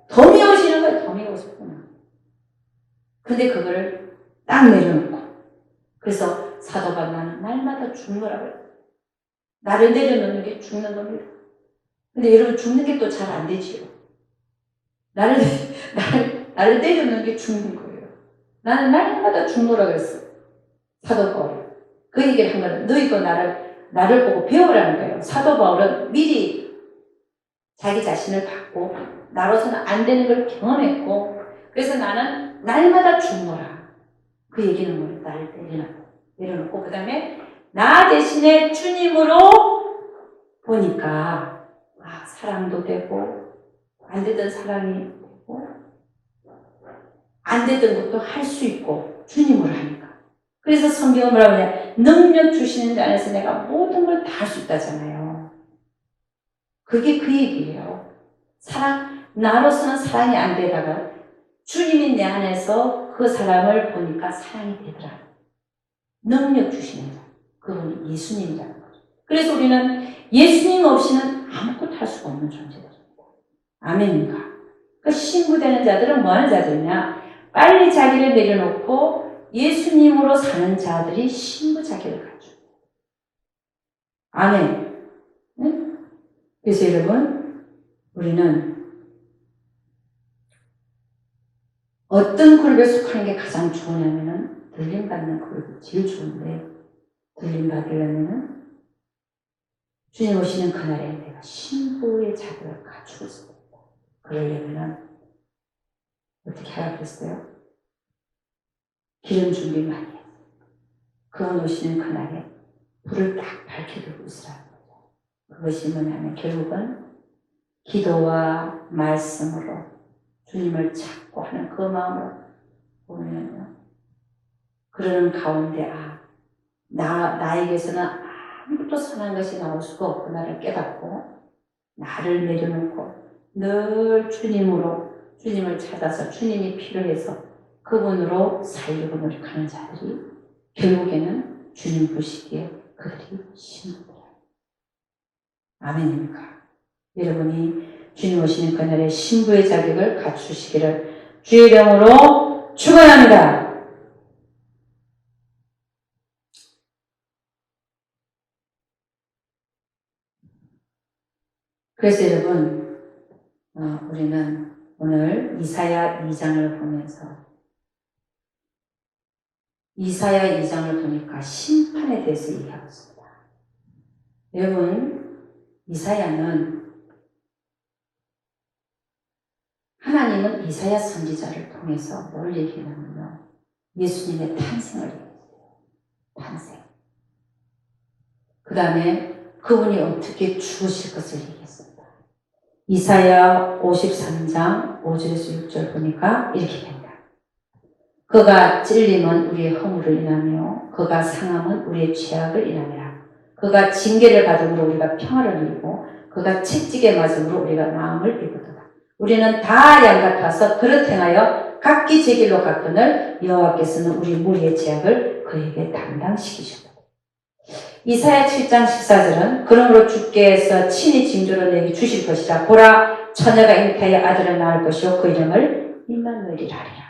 더 미워지는 거야. 더 미워지구나. 근데 그거를 딱 내려놓고. 그래서 사도가 나는 날마다 죽노라고 해요. 나를 내려놓는 게 죽는 겁니다. 근데 여러분 죽는 게 또 잘 안 되지요. 나를 내려놓는 게 죽는 거예요. 나는 날마다 죽노라고 했어. 사도 바울. 그 얘기를 한 거는 너희도 나를 보고 배우라는 거예요. 사도 바울은 미리 자기 자신을 받고 나로서는 안 되는 걸 경험했고 그래서 나는 날마다 죽노라. 그 얘기는 뭐예요? 나를 내려놓고 그 다음에 나 대신에 주님으로 보니까 사랑도 되고 안 되던 사랑이 되고 안 되던 것도 할 수 있고 주님으로 하니까. 그래서 성경은 뭐라고 하냐? 능력 주시는 자 안에서 내가 모든 걸 다 할 수 있다잖아요. 그게 그 얘기예요. 나로서는 사랑이 안 되다가 주님이 내 안에서 그 사람을 보니까 사랑이 되더라. 능력 주시는 자. 그분이 예수님이라는 거죠. 그래서 우리는 예수님 없이는 아무것도 할 수가 없는 존재들입니다. 아멘인가? 그 신부되는 자들은 뭐 하는 자들이냐? 빨리 자기를 내려놓고 예수님으로 사는 자들이 신부 자격을 갖추고. 아멘. 네? 그래서 여러분, 우리는 어떤 그룹에 속하는 게 가장 좋으냐면은, 들림받는 그룹이 제일 좋은데, 들림받으려면은, 주님 오시는 그날에 내가 신부의 자격을 갖추고 있습니다. 그러려면은, 어떻게 하라 그랬어요? 기름 준비 많이 해요. 그분 오시는 그날에 불을 딱 밝혀두고 있으라는 거죠. 그것이 뭐냐면 결국은 기도와 말씀으로 주님을 찾고 하는 그 마음으로 보면요. 그러는 가운데 나에게서는 아무것도 선한 것이 나올 수가 없구나를 깨닫고 나를 내려놓고 늘 주님을 찾아서 주님이 필요해서 그분으로 살려고 노력하는 자들이 결국에는 주님 보시기에 그들이 신부들이에요. 아멘입니까? 여러분이 주님 오시는 그날에 신부의 자격을 갖추시기를 주의 이름으로 축원합니다. 그래서 여러분, 우리는 오늘 이사야 2장을 보면서 이사야 2장을 보니까 심판에 대해서 얘기하고 있습니다. 여러분, 하나님은 이사야 선지자를 통해서 뭘 얘기하냐면요. 예수님의 탄생을 얘기했어요. 탄생. 그 다음에 그분이 어떻게 죽으실 것을 얘기했습니다. 이사야 53장 5절에서 6절 보니까 이렇게 됩니다. 그가 찔림은 우리의 허물을 인하며 그가 상함은 우리의 죄악을 인하니라. 그가 징계를 받음으로 우리가 평화를 누리고 그가 채찍에 맞음으로 우리가 나음을 입었도다. 우리는 다 양같아서 그릇 행하여 각기 제 길로 갔거늘 여호와께서는 우리 무리의 죄악을 그에게 담당시키셨다. 이사야 7장 14절은 그러므로 주께서 친히 징조로 내게 주실 것이라. 보라, 처녀가 잉태하여 아들을 낳을 것이요 그 이름을 임마누엘이라 하리라.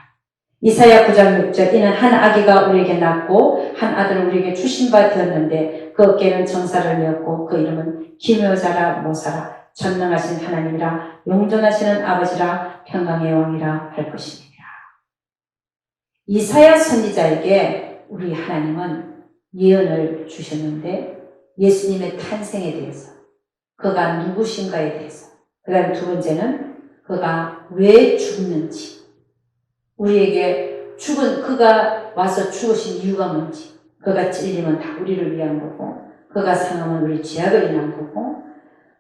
이사야 9장 6절 이는 한 아기가 우리에게 낳고 한 아들을 우리에게 주신 바 되었는데 그 어깨는 정사를 메었고 그 이름은 기묘자라 모사라 전능하신 하나님이라 용존하시는 아버지라 평강의 왕이라 할 것입니다. 이사야 선지자에게 우리 하나님은 예언을 주셨는데 예수님의 탄생에 대해서 그가 누구신가에 대해서 그 다음 두 번째는 그가 왜 죽는지 우리에게 그가 와서 죽으신 이유가 뭔지 그가 찔림은 다 우리를 위한 거고 그가 상함은 우리 죄악을 인한 거고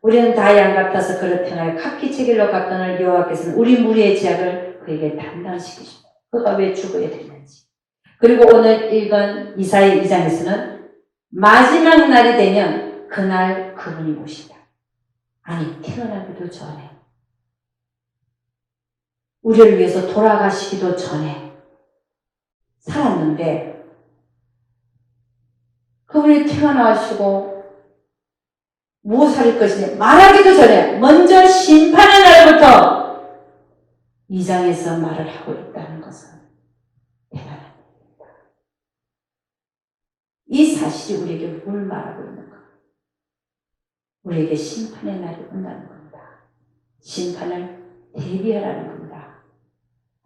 우리는 다 양 같아서 그릇 행하여 각기 제 길로 갔거늘 여호와께서는 우리 무리의 죄악을 그에게 담당시키십니다. 그가 왜 죽어야 되는지 그리고 오늘 읽은 이사야 2장에서는 마지막 날이 되면 그날 그분이 오신다. 아니 태어나기도 전에 우리를 위해서 돌아가시기도 전에 살았는데 그분이 태어나시고 무엇을 할 것이냐 말하기도 전에 먼저 심판의 날부터 2장에서 말을 하고 있다는 것은 대단합니다. 이 사실이 우리에게 뭘 말하고 있는가? 우리에게 심판의 날이 온다는 겁니다. 심판을 대비하라는 겁니다.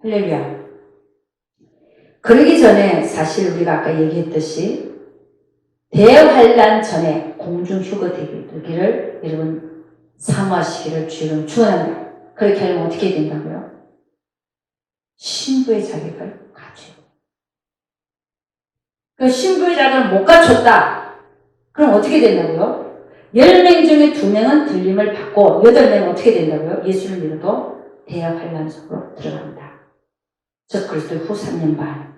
할렐루야. 그러기 전에 사실 우리가 아까 얘기했듯이 대환란 전에 공중휴거 되기를 여러분 사모하시기를 주님 축원합니다. 그렇게 하려면 어떻게 된다고요? 신부의 자격을 갖춰요. 그 신부의 자격을 못 갖췄다. 그럼 어떻게 된다고요? 10명 중에 2명은 들림을 받고 8명은 어떻게 된다고요? 예수를 믿어도 대환란 속으로 들어갑니다. 저 그리스도의 후 3년 반.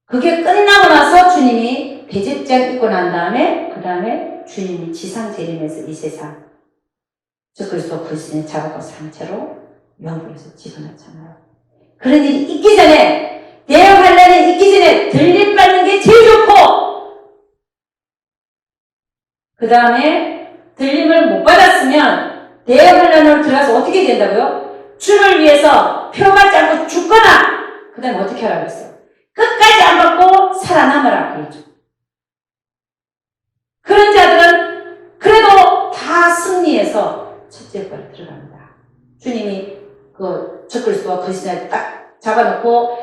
그게 끝나고 나서 주님이 대제장 입고 난 다음에 그 다음에 주님이 지상 재림해서 이 세상 저 그리스도 그리스도의 잡아고 상체로 영국에서 집어넣잖아요. 그런 일이 있기 전에 대환란이 있기 전에 들림 받는 게 제일 좋고 그 다음에 들림을 못 받았으면 대환란으로 들어가서 어떻게 된다고요? 주를 위해서 표 받지 않고 죽거나 그 다음에 어떻게 하라고 했어요? 끝까지 안 받고 살아남으라 그러죠. 그런 자들은 그래도 다 승리해서 첫째 거에 들어갑니다. 주님이 그 적그리스도와 거신을 딱 잡아놓고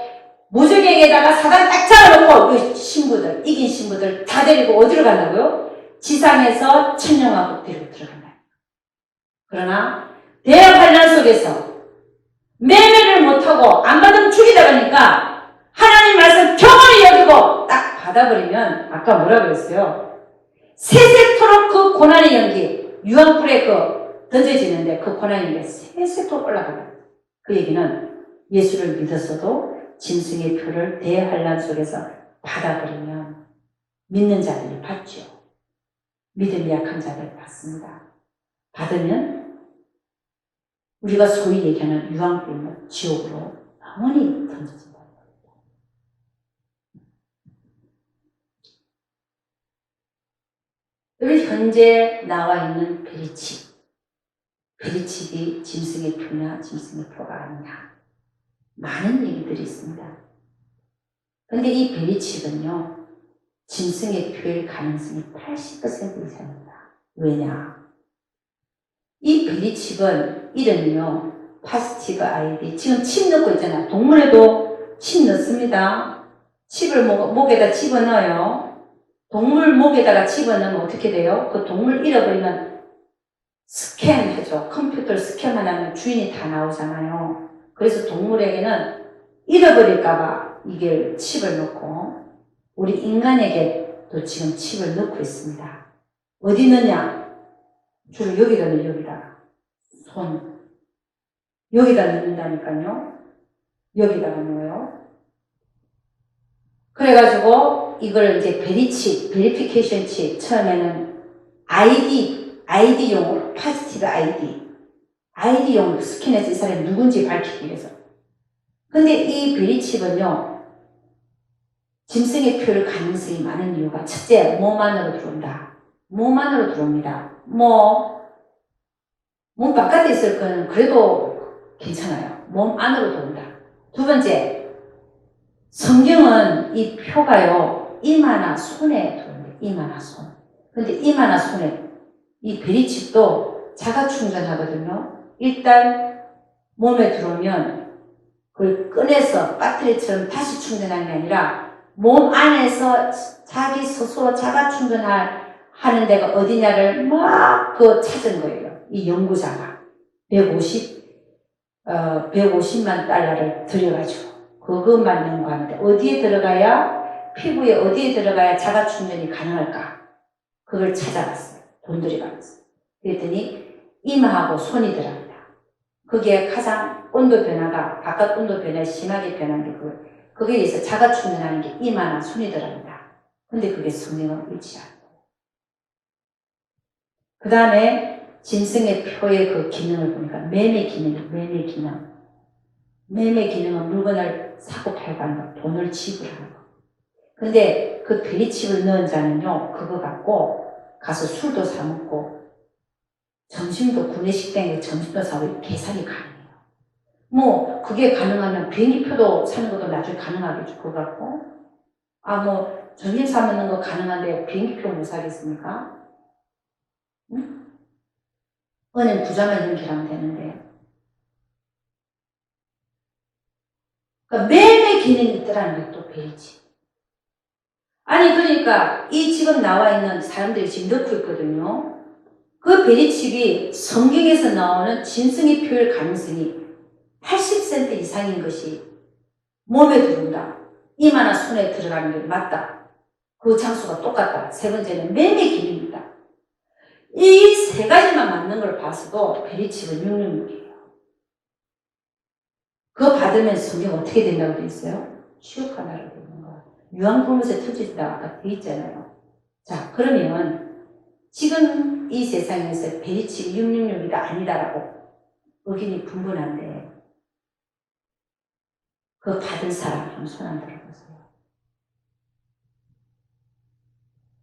무적에게다가 사단 딱 잡아놓고 이 신부들, 이긴 신부들 다 데리고 어디로 간다고요? 지상에서 천령하고 데리고 들어간다. 그러나 대환란 속에서 매매를 못하고 안 받으면 죽이다 보니까 하나님 말씀 경험히 여기고 딱 받아버리면 아까 뭐라 그랬어요? 세세토록 그 고난의 연기 유황불에 그 던져지는데 그 고난의 연기가 세세토록 올라가요. 그 얘기는 예수를 믿었어도 짐승의 표를 대환란 속에서 받아버리면 믿는 자들이 받죠. 믿음이 약한 자들이 받습니다. 받으면 우리가 소위 얘기하는 유황불 지옥으로 영원히 던져진다. 여기 현재 나와 있는 베리칩. 베리칩이 짐승의 표냐 짐승의 표가 아니냐. 많은 얘기들이 있습니다. 근데 이 베리칩은요. 짐승의 표일 가능성이 80% 이상입니다. 왜냐? 이 베리칩은 이름이요. 파스티그 아이디. 지금 칩 넣고 있잖아요. 동물에도 칩 넣습니다. 칩을 목에다 집어넣어요. 동물 목에다가 집어넣으면 어떻게 돼요? 그 동물 잃어버리면 스캔하죠. 컴퓨터를 스캔만 하면 주인이 다 나오잖아요. 그래서 동물에게는 잃어버릴까봐 이게 칩을 넣고 우리 인간에게도 지금 칩을 넣고 있습니다. 어디 넣냐? 주로 여기다 넣어요. 여기다가. 손. 여기다 넣는다니까요. 여기다가 넣어요. 그래가지고 이걸 이제 베리칩, 베리피케이션 칩 처음에는 아이디용으로 파지티브 아이디용으로 스캔해서 이 사람이 누군지 밝히기 위해서. 근데 이 베리칩은요. 짐승의 표를 가능성이 많은 이유가 첫째, 몸 안으로 들어온다. 몸 안으로 들어옵니다. 몸 바깥에 있을 거는 그래도 괜찮아요. 몸 안으로 들어온다. 두 번째, 성경은 이 표가요, 이마나 손에 들어옵니다. 이마나 손. 근데 이마나 손에 이 베리칩도 자가 충전하거든요. 일단 몸에 들어오면 그걸 꺼내서 배터리처럼 다시 충전하는 게 아니라 몸 안에서 자기 스스로 자가 충전하는 데가 어디냐를 막 그 찾은 거예요. 이 연구자가 150만 달러를 들여가지고 그것만 연구하는데 어디에 들어가야 피부에 어디에 들어가야 자가 충전이 가능할까? 그걸 찾아봤어요. 돈 들여가면서. 그랬더니 이마하고 손이 들어갑니다. 그게 가장 온도 변화가 바깥 온도 변화가 심하게 변한 게 거기에 의해서 자가 충전하는 게 이마나 손이 들어갑니다. 근데 그게 성령을 잃지 않아요. 그 다음에 짐승의 표의 그 기능을 보니까 매매 기능은 물건을 사고 팔고 하는 거, 돈을 지불하는 거. 근데 그 베리칩을 넣은 자는요, 그거 갖고 가서 술도 사 먹고 점심도 구내식당에 점심도 사고 계산이 가능해요. 뭐 그게 가능하면 비행기표도 사는 것도 나중에 가능하겠죠. 그거 갖고 점심 사 먹는 거 가능한데 비행기표 못 사겠습니까? 응? 은행 부자만 연결하면 되는데. 그러니까 매매 기능이 있더라는 게 또 베리칩. 아니 그러니까 이 지금 나와 있는 사람들이 지금 넣고 있거든요. 그 베리칩이 성경에서 나오는 짐승의 표일 가능성이 80% 이상인 것이 몸에 들어온다. 이마나 손에 들어가는 게 맞다. 그 장수가 똑같다. 세 번째는 매매 기능이다. 이 세 가지만 맞는 걸 봐서도 베리칩은 666이에요. 그거 받으면 성경 어떻게 된다고 되어 있어요? 취업가 나라로 되는 거예요. 유황불못에 터진다고 아까 되어 있잖아요. 자, 그러면 지금 이 세상에서 베리칩 666이다 아니다라고 의견이 분분한데 그거 받은 사람 한번 손 안 들어보세요.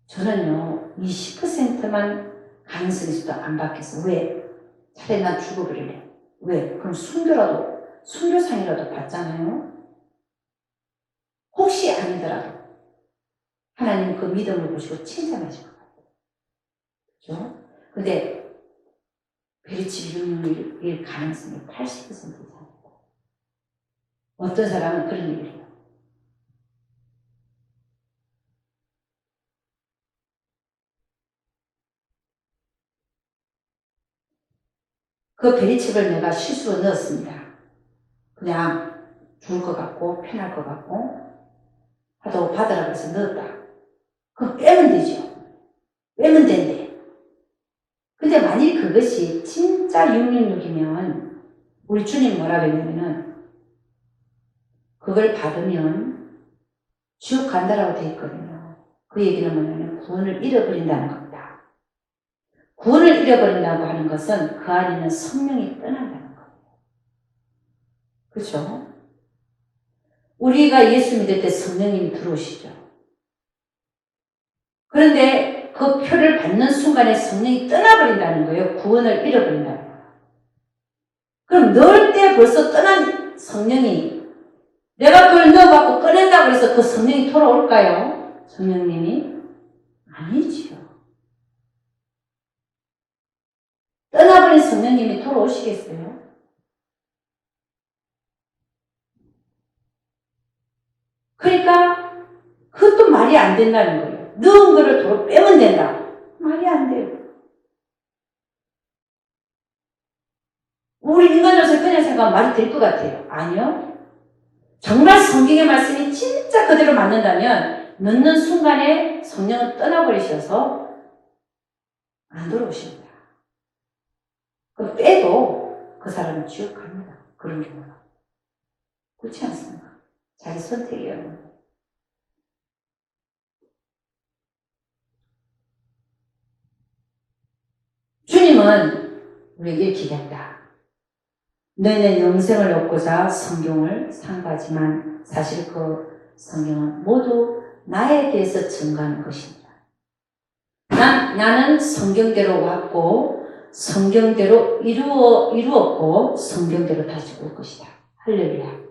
저는요 20%만 가능성이 있어도 안 받겠어. 왜? 차라리 난 죽어버릴래. 왜? 그럼 순교상이라도 받잖아요. 혹시 아니더라도 하나님 그 믿음을 보시고 칭찬하실 것 같아요. 그죠? 근데 베리치 666일 가능성이 80% 이상입니다. 어떤 사람은 그런 얘기를 해요. 그 베리칩을 내가 실수로 넣었습니다. 그냥 좋을 것 같고 편할 것 같고 하도 받으라고 해서 넣었다. 그럼 빼면 되죠. 빼면 된대. 근데 만일 그것이 진짜 666이면 우리 주님 뭐라고 했냐면은 그걸 받으면 지옥 간다라고 돼 있거든요. 그 얘기는 뭐냐면 구원을 잃어버린다는 겁니다. 구원을 잃어버린다고 하는 것은 그 안에는 성령이 떠난다는 거예요. 그렇죠? 우리가 예수 믿을 때 성령님이 들어오시죠. 그런데 그 표를 받는 순간에 성령이 떠나버린다는 거예요. 구원을 잃어버린다는 거예요. 그럼 넣을 때 벌써 떠난 성령이 내가 그걸 넣어갖고 꺼낸다고 해서 그 성령이 돌아올까요? 성령님이? 아니지요. 떠나버린 성령님이 돌아오시겠어요? 그러니까 그것도 말이 안 된다는 거예요. 넣은 거를 도로 빼면 된다. 말이 안 돼요. 우리 인간으로서 그냥 생각하면 말이 될 것 같아요. 아니요. 정말 성경의 말씀이 진짜 그대로 맞는다면 넣는 순간에 성령은 떠나버리셔서 안 돌아오십니다. 그 빼도 그 사람은 지옥 갑니다. 그런 경우가. 그렇지 않습니까? 자기 선택이에요. 주님은 우리에게 이렇게 얘기한다. 너희는 영생을 얻고자 성경을 상고하지만 사실 그 성경은 모두 나에 대해서 증거하는 것입니다. 나는 성경대로 왔고 성경대로 이루었고 성경대로 다시 올 것이다. 할렐루야.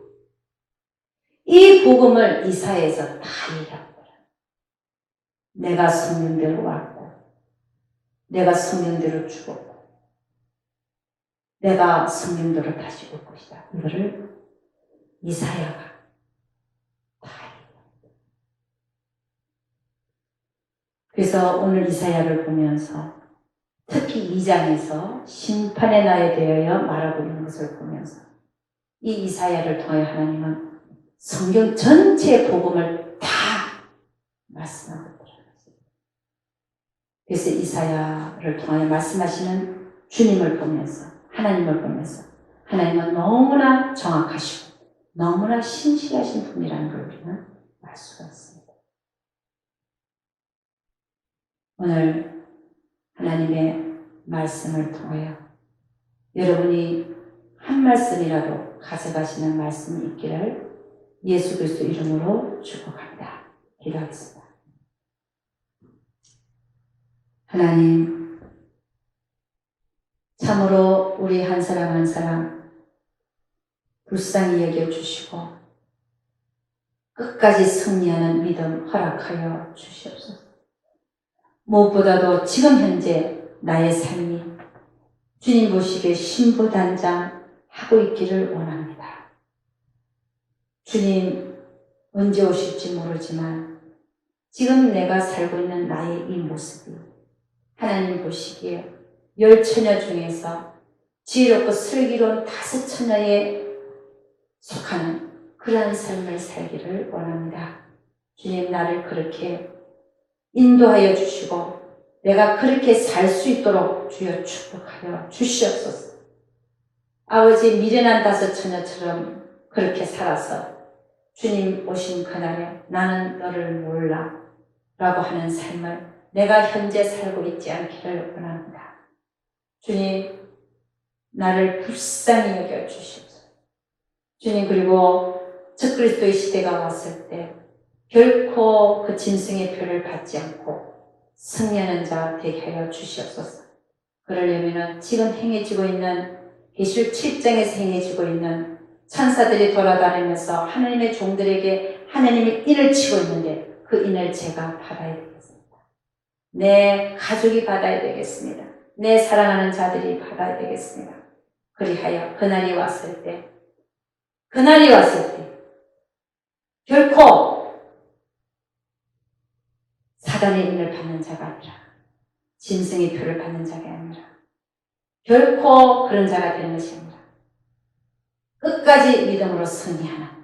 이 복음을 이사야에서 다 얘기합니다. 내가 성경대로 왔고 내가 성경대로 죽었고 내가 성경대로 다시 올 것이다. 이거를 이사야가 다 얘기합니다. 그래서 오늘 이사야를 보면서 특히 2장에서 심판의 날에 대하여 말하고 있는 것을 보면서 이 이사야를 통하여 하나님은 성경 전체의 복음을 다 말씀하고 있더라고요. 그래서 이사야를 통하여 말씀하시는 주님을 보면서 하나님을 보면서 하나님은 너무나 정확하시고 너무나 신실하신 분이라는 걸 우리는 알 수가 있습니다. 오늘 하나님의 말씀을 통하여 여러분이 한 말씀이라도 가져가시는 말씀이 있기를 예수 그리스도 이름으로 축복합니다. 기도하겠습니다. 하나님, 참으로 우리 한 사람 한 사람 불쌍히 여겨주시고 끝까지 승리하는 믿음 허락하여 주시옵소서. 무엇보다도 지금 현재 나의 삶이 주님 보시기에 신부단장하고 있기를 원합니다. 주님 언제 오실지 모르지만 지금 내가 살고 있는 나의 이 모습이 하나님 보시기에 10처녀 중에서 지혜롭고 슬기로운 5처녀에 속하는 그러한 삶을 살기를 원합니다. 주님 나를 그렇게 인도하여 주시고 내가 그렇게 살 수 있도록 주여 축복하여 주시옵소서. 아버지 미련한 5처녀처럼 그렇게 살아서 주님 오신 그날에 나는 너를 몰라 라고 하는 삶을 내가 현재 살고 있지 않기를 원합니다. 주님 나를 불쌍히 여겨 주시옵소서. 주님 그리고 적그리스도의 시대가 왔을 때 결코 그 짐승의 표를 받지 않고 승리하는 자 되게 하여 주시옵소서. 그러려면 지금 행해지고 있는 계시록 7장에서 행해지고 있는 천사들이 돌아다니면서 하나님의 종들에게 하나님이 인을 치고 있는데 그 인을 제가 받아야 되겠습니다. 내 가족이 받아야 되겠습니다. 내 사랑하는 자들이 받아야 되겠습니다. 그리하여 그날이 왔을 때 결코 사단의 인을 받는 자가 아니라 짐승의 표를 받는 자가 아니라 결코 그런 자가 되는 것이 아니라 끝까지 믿음으로 승리하는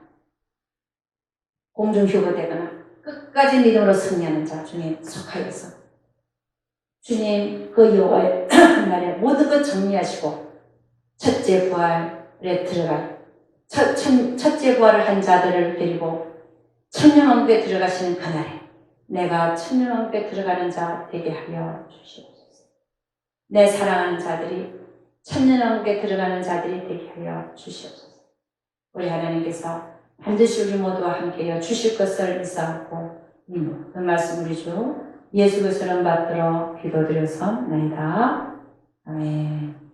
공중휴거되거나 끝까지 믿음으로 승리하는 자 중에 속하여서 주님 그 여호와의 날에 모든 것 정리하시고 첫째 부활에 들어갈 첫째 부활을 한 자들을 데리고 천년왕국에 들어가시는 그날에 내가 천년왕국에 들어가는 자 되게 하여 주시옵소서. 내 사랑하는 자들이 천년왕국에 들어가는 자들이 되게 하여 주시옵소서. 우리 하나님께서 반드시 우리 모두와 함께여 주실 것을 믿사옵고 그 말씀 우리 주 예수 그리스도를 받들어 기도드려서나이다. 아멘.